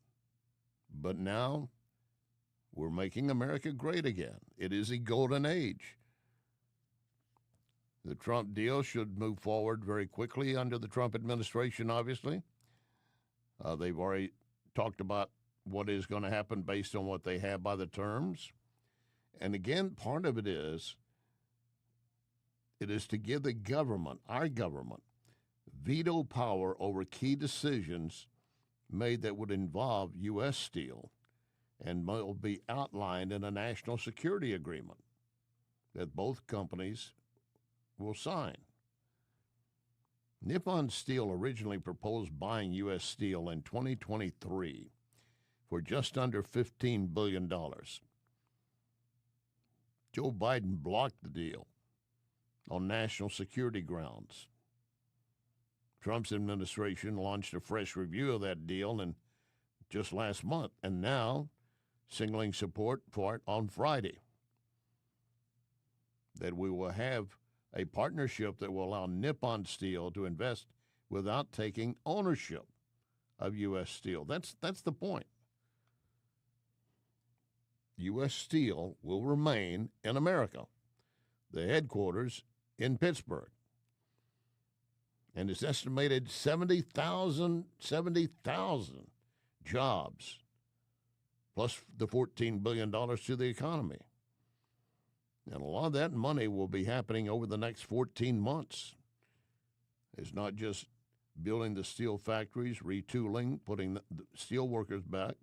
But now we're making America great again. It is a golden age. The Trump deal should move forward very quickly under the Trump administration, obviously. They've already talked about what is going to happen based on what they have by the terms. And again, part of it is to give the government, our government, veto power over key decisions made that would involve U.S. Steel and will be outlined in a national security agreement that both companies will sign. Nippon Steel originally proposed buying U.S. Steel in 2023 for just under $15 billion. Joe Biden blocked the deal on national security grounds. Trump's administration launched a fresh review of that deal just last month, and now signaling support for it on Friday. That we will have a partnership that will allow Nippon Steel to invest without taking ownership of U.S. Steel. That's the point. U.S. Steel will remain in America, the headquarters in Pittsburgh. And it's estimated 70,000 jobs, plus the $14 billion to the economy. And a lot of that money will be happening over the next 14 months. It's not just building the steel factories, retooling, putting the steel workers back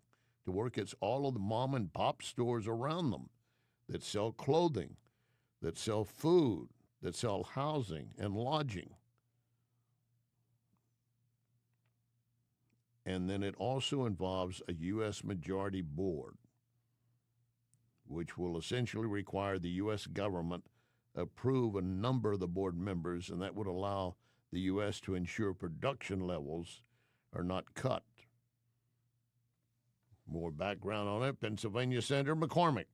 to work. It's all of the mom and pop stores around them that sell clothing, that sell food, that sell housing and lodging. And then it also involves a U.S. majority board, which will essentially require the U.S. government approve a number of the board members, and that would allow the U.S. to ensure production levels are not cut. More background on it, Pennsylvania Senator McCormick.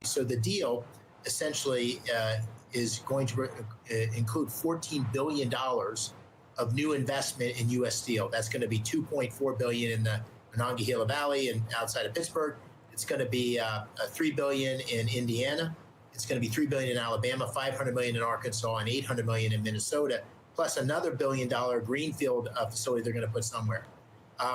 So the deal essentially is going to include $14 billion of new investment in U.S. Steel. That's going to be $2.4 billion in the Monongahela Valley and outside of Pittsburgh. It's going to be $3 billion in Indiana. It's going to be $3 billion in Alabama, $500 million in Arkansas, and $800 million in Minnesota, plus another $1 billion greenfield facility they're going to put somewhere.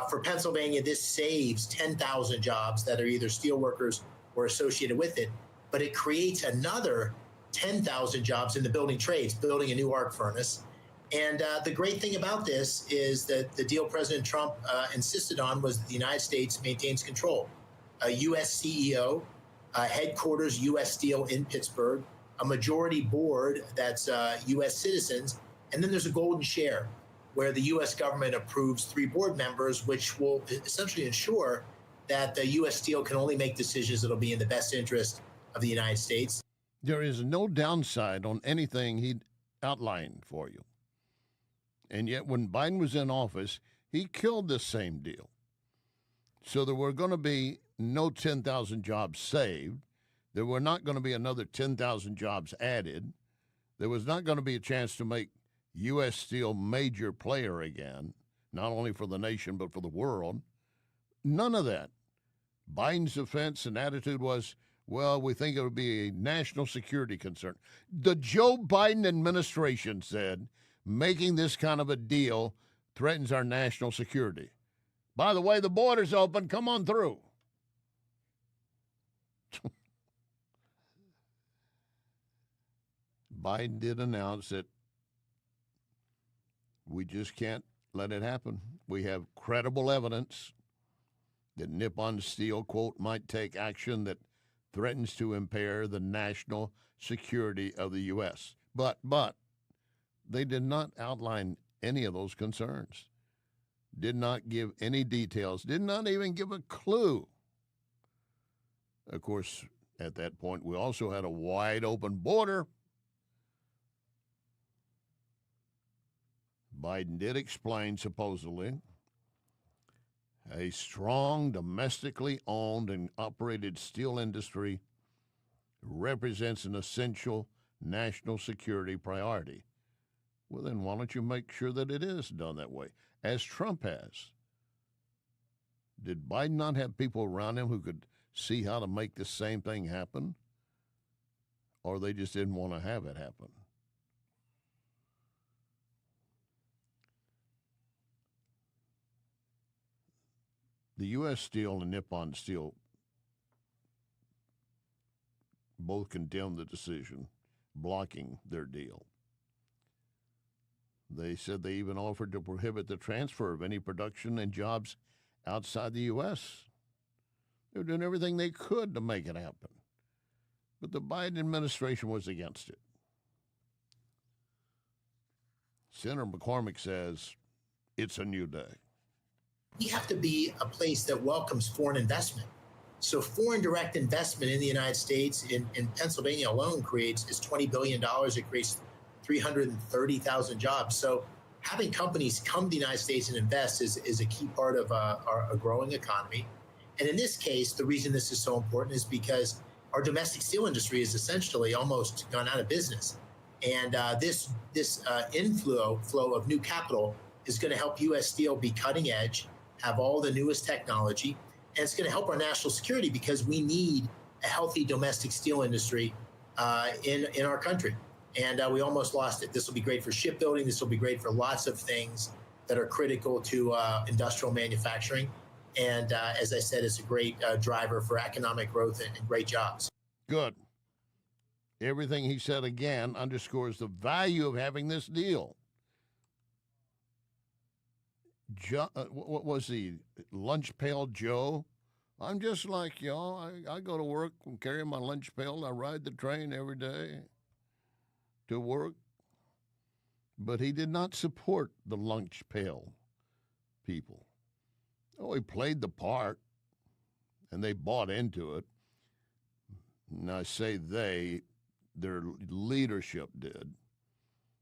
For Pennsylvania, this saves 10,000 jobs that are either steel workers or associated with it, but it creates another 10,000 jobs in the building trades, building a new arc furnace. And the great thing about this is that the deal President Trump insisted on was that the United States maintains control. a U.S. CEO, headquarters U.S. Steel in Pittsburgh, a majority board that's U.S. citizens, and then there's a golden share where the U.S. government approves 3 board members, which will essentially ensure that the U.S. Steel can only make decisions that will be in the best interest of the United States. There is no downside on anything he outlined for you. And yet when Biden was in office, he killed this same deal. So there were going to be no 10,000 jobs saved. There were not going to be another 10,000 jobs added. There was not going to be a chance to make U.S. Steel major player again, not only for the nation but for the world. None of that. Biden's defense and attitude was, well, we think it would be a national security concern. The Joe Biden administration said making this kind of a deal threatens our national security. By the way, the border's open. Come on through. Biden did announce that we just can't let it happen. We have credible evidence that Nippon Steel, quote, might take action that threatens to impair the national security of the U.S. But they did not outline any of those concerns, did not give any details, did not even give a clue. Of course, at that point, we also had a wide open border. Biden did explain, supposedly, a strong domestically owned and operated steel industry represents an essential national security priority. Well, then why don't you make sure that it is done that way, as Trump has? Did Biden not have people around him who could see how to make the same thing happen? Or they just didn't want to have it happen? The U.S. Steel and Nippon Steel both condemned the decision, blocking their deal. They said they even offered to prohibit the transfer of any production and jobs outside the U.S. They were doing everything they could to make it happen. But the Biden administration was against it. Senator McCormick says it's a new day. We have to be a place that welcomes foreign investment. So foreign direct investment in the United States, in Pennsylvania alone, is $20 billion. It creates 330,000 jobs. So having companies come to the United States and invest is a key part of our growing economy. And in this case, the reason this is so important is because our domestic steel industry is essentially almost gone out of business. And this inflow of new capital is going to help U.S. Steel be cutting edge, have all the newest technology, and it's going to help our national security because we need a healthy domestic steel industry in our country. And we almost lost it. This will be great for shipbuilding. This will be great for lots of things that are critical to industrial manufacturing. And as I said, it's a great driver for economic growth and great jobs. Good. Everything he said again underscores the value of having this deal. What was he? Lunch Pail Joe? I'm just like y'all. I go to work and carry my lunch pail. I ride the train every day to work. But he did not support the lunch pail people. Oh, he played the part, and they bought into it. And I say their leadership did,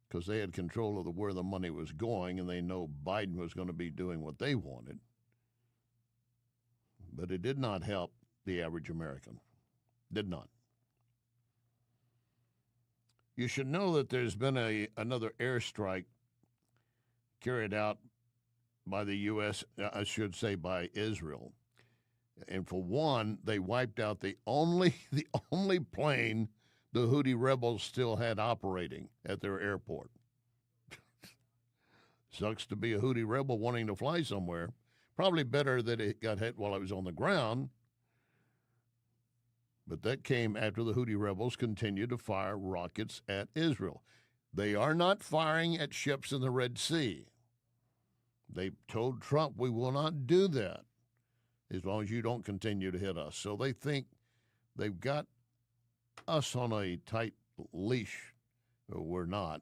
because they had control of where the money was going, and they know Biden was going to be doing what they wanted. But it did not help the average American. Did not. You should know that there's been another airstrike carried out by the U.S., I should say by Israel. And for one, they wiped out the only plane the Houthi rebels still had operating at their airport. Sucks to be a Houthi rebel wanting to fly somewhere. Probably better that it got hit while it was on the ground. But that came after the Houthi rebels continued to fire rockets at Israel. They are not firing at ships in the Red Sea. They told Trump, we will not do that. as long as you don't continue to hit us. So they think they've got us on a tight leash. We're not.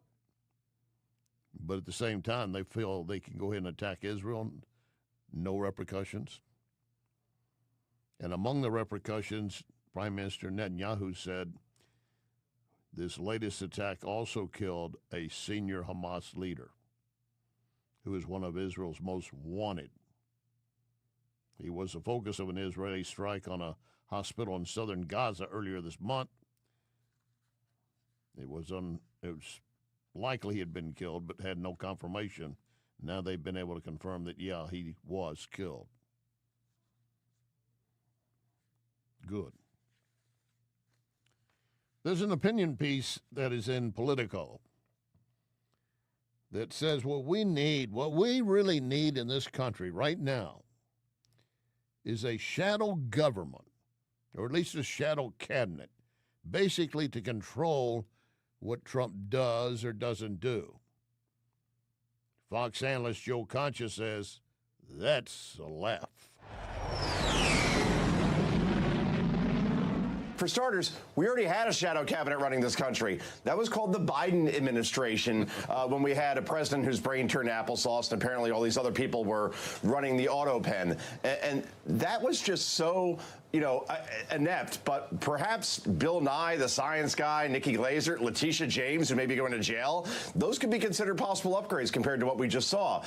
But at the same time, they feel they can go ahead and attack Israel, no repercussions. And among the repercussions, Prime Minister Netanyahu said this latest attack also killed a senior Hamas leader who is one of Israel's most wanted. He was the focus of an Israeli strike on a hospital in southern Gaza earlier this month. It was likely he had been killed, but had no confirmation. Now they've been able to confirm that, yeah, he was killed. Good. There's an opinion piece that is in Politico that says what we really need in this country right now is a shadow government, or at least a shadow cabinet, basically to control what Trump does or doesn't do. Fox analyst Joe Concha says that's a laugh. For starters, we already had a shadow cabinet running this country. That was called the Biden administration when we had a president whose brain turned applesauce, and apparently all these other people were running the auto pen. And that was just so, inept. But perhaps Bill Nye, the science guy, Nikki Glaser, Letitia James, who may be going to jail, those could be considered possible upgrades compared to what we just saw.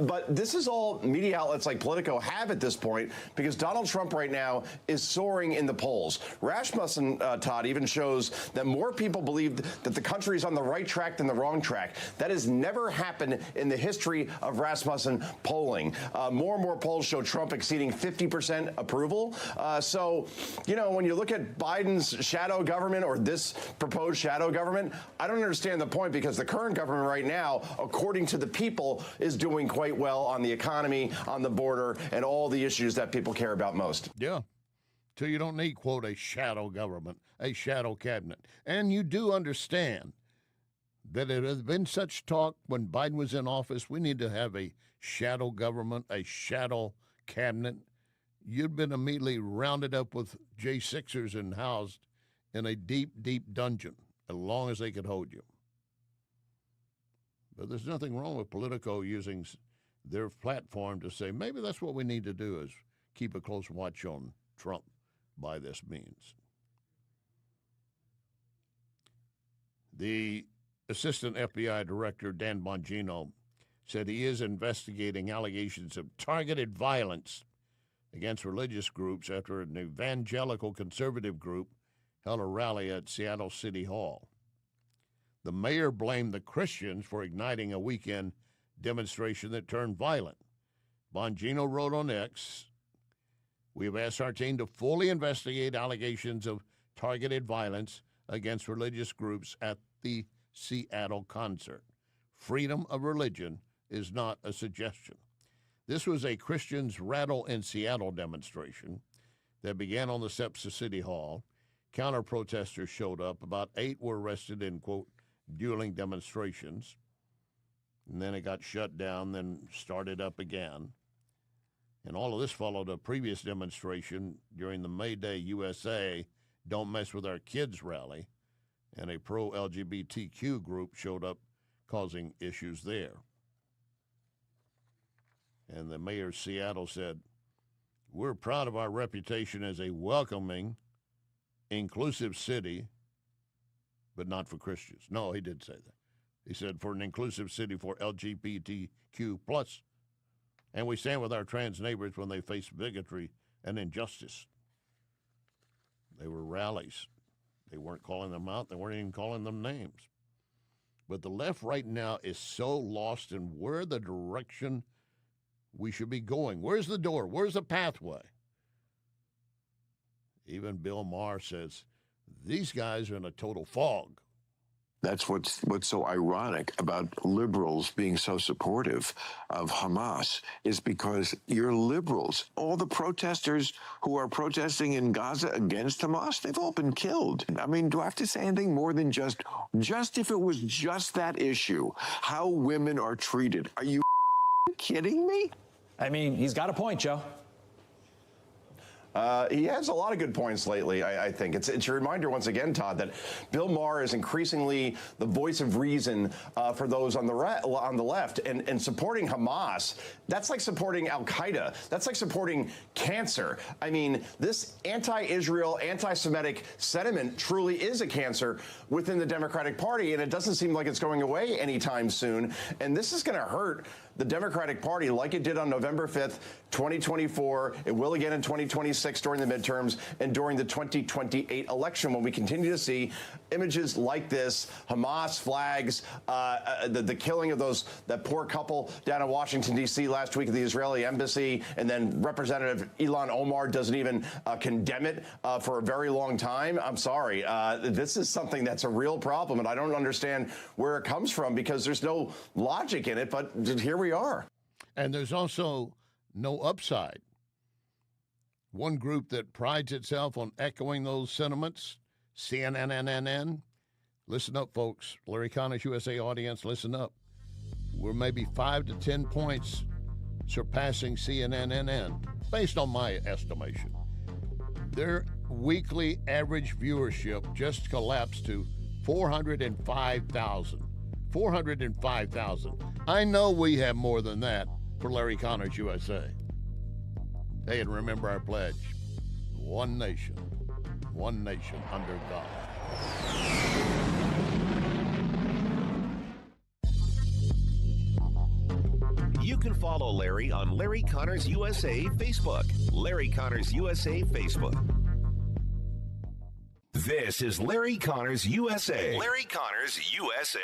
But this is all media outlets like Politico have at this point, because Donald Trump right now is soaring in the polls. Rasmussen, Todd, even shows that more people believe that the country is on the right track than the wrong track. That has never happened in the history of Rasmussen polling. More and more polls show Trump exceeding 50% approval. So, when you look at Biden's shadow government or this proposed shadow government, I don't understand the point, because the current government right now, according to the people, is doing quite well on the economy, on the border, and all the issues that people care about most. Yeah. So you don't need, quote, a shadow government, a shadow cabinet. And you do understand that it has been such talk when Biden was in office, we need to have a shadow government, a shadow cabinet. You'd been immediately rounded up with J6ers and housed in a deep, deep dungeon as long as they could hold you. But there's nothing wrong with Politico using their platform to say maybe that's what we need to do, is keep a close watch on Trump by this means. The Assistant FBI Director, Dan Bongino, said he is investigating allegations of targeted violence against religious groups after an evangelical conservative group held a rally at Seattle City Hall. The mayor blamed the Christians for igniting a weekend demonstration that turned violent. Bongino wrote on X, "We have asked our team to fully investigate allegations of targeted violence against religious groups at the Seattle concert. Freedom of religion is not a suggestion." This was a Christians Rattle in Seattle demonstration that began on the steps of City Hall. Counter-protesters showed up. About 8 were arrested in, quote, dueling demonstrations. And then it got shut down, then started up again. And all of this followed a previous demonstration during the May Day USA Don't Mess With Our Kids rally, and a pro-LGBTQ group showed up causing issues there. And the mayor of Seattle said, "We're proud of our reputation as a welcoming, inclusive city, but not for Christians." No, he did say that. He said, "For an inclusive city for LGBTQ plus, and we stand with our trans neighbors when they face bigotry and injustice." They were rallies. They weren't calling them out. They weren't even calling them names. But the left right now is so lost in where the direction we should be going. Where's the door? Where's the pathway? Even Bill Maher says these guys are in a total fog. That's what's so ironic about liberals being so supportive of Hamas, is because you're liberals. All the protesters who are protesting in Gaza against Hamas, they've all been killed. I mean, do I have to say anything more than just if it was just that issue, how women are treated? Are you kidding me? I mean, he's got a point, Joe. He has a lot of good points lately, I think. It's a reminder once again, Todd, that Bill Maher is increasingly the voice of reason for those on the left. And supporting Hamas, that's like supporting Al-Qaeda. That's like supporting cancer. I mean, this anti-Israel, anti-Semitic sentiment truly is a cancer within the Democratic Party, and it doesn't seem like it's going away anytime soon. And this is going to hurt the Democratic Party like it did on November 5th, 2024. It will again in 2026 during the midterms and during the 2028 election when we continue to see images like this, Hamas flags, the killing of that poor couple down in Washington, D.C. last week at the Israeli embassy, and then Representative Ilhan Omar doesn't even condemn it for a very long time. I'm sorry. This is something that's a real problem, and I don't understand where it comes from because there's no logic in it, but here we are. And there's also no upside. One group that prides itself on echoing those sentiments, CNN. Listen up, folks. Larry Connors USA audience, listen up. We're maybe 5 to 10 points surpassing CNN, based on my estimation. Their weekly average viewership just collapsed to 405,000. 405,000. I know we have more than that for Larry Connors USA. Hey, and remember our pledge. One nation under God. You can follow Larry on Larry Connors USA Facebook. Larry Connors USA Facebook. This is Larry Connors USA. Larry Connors USA.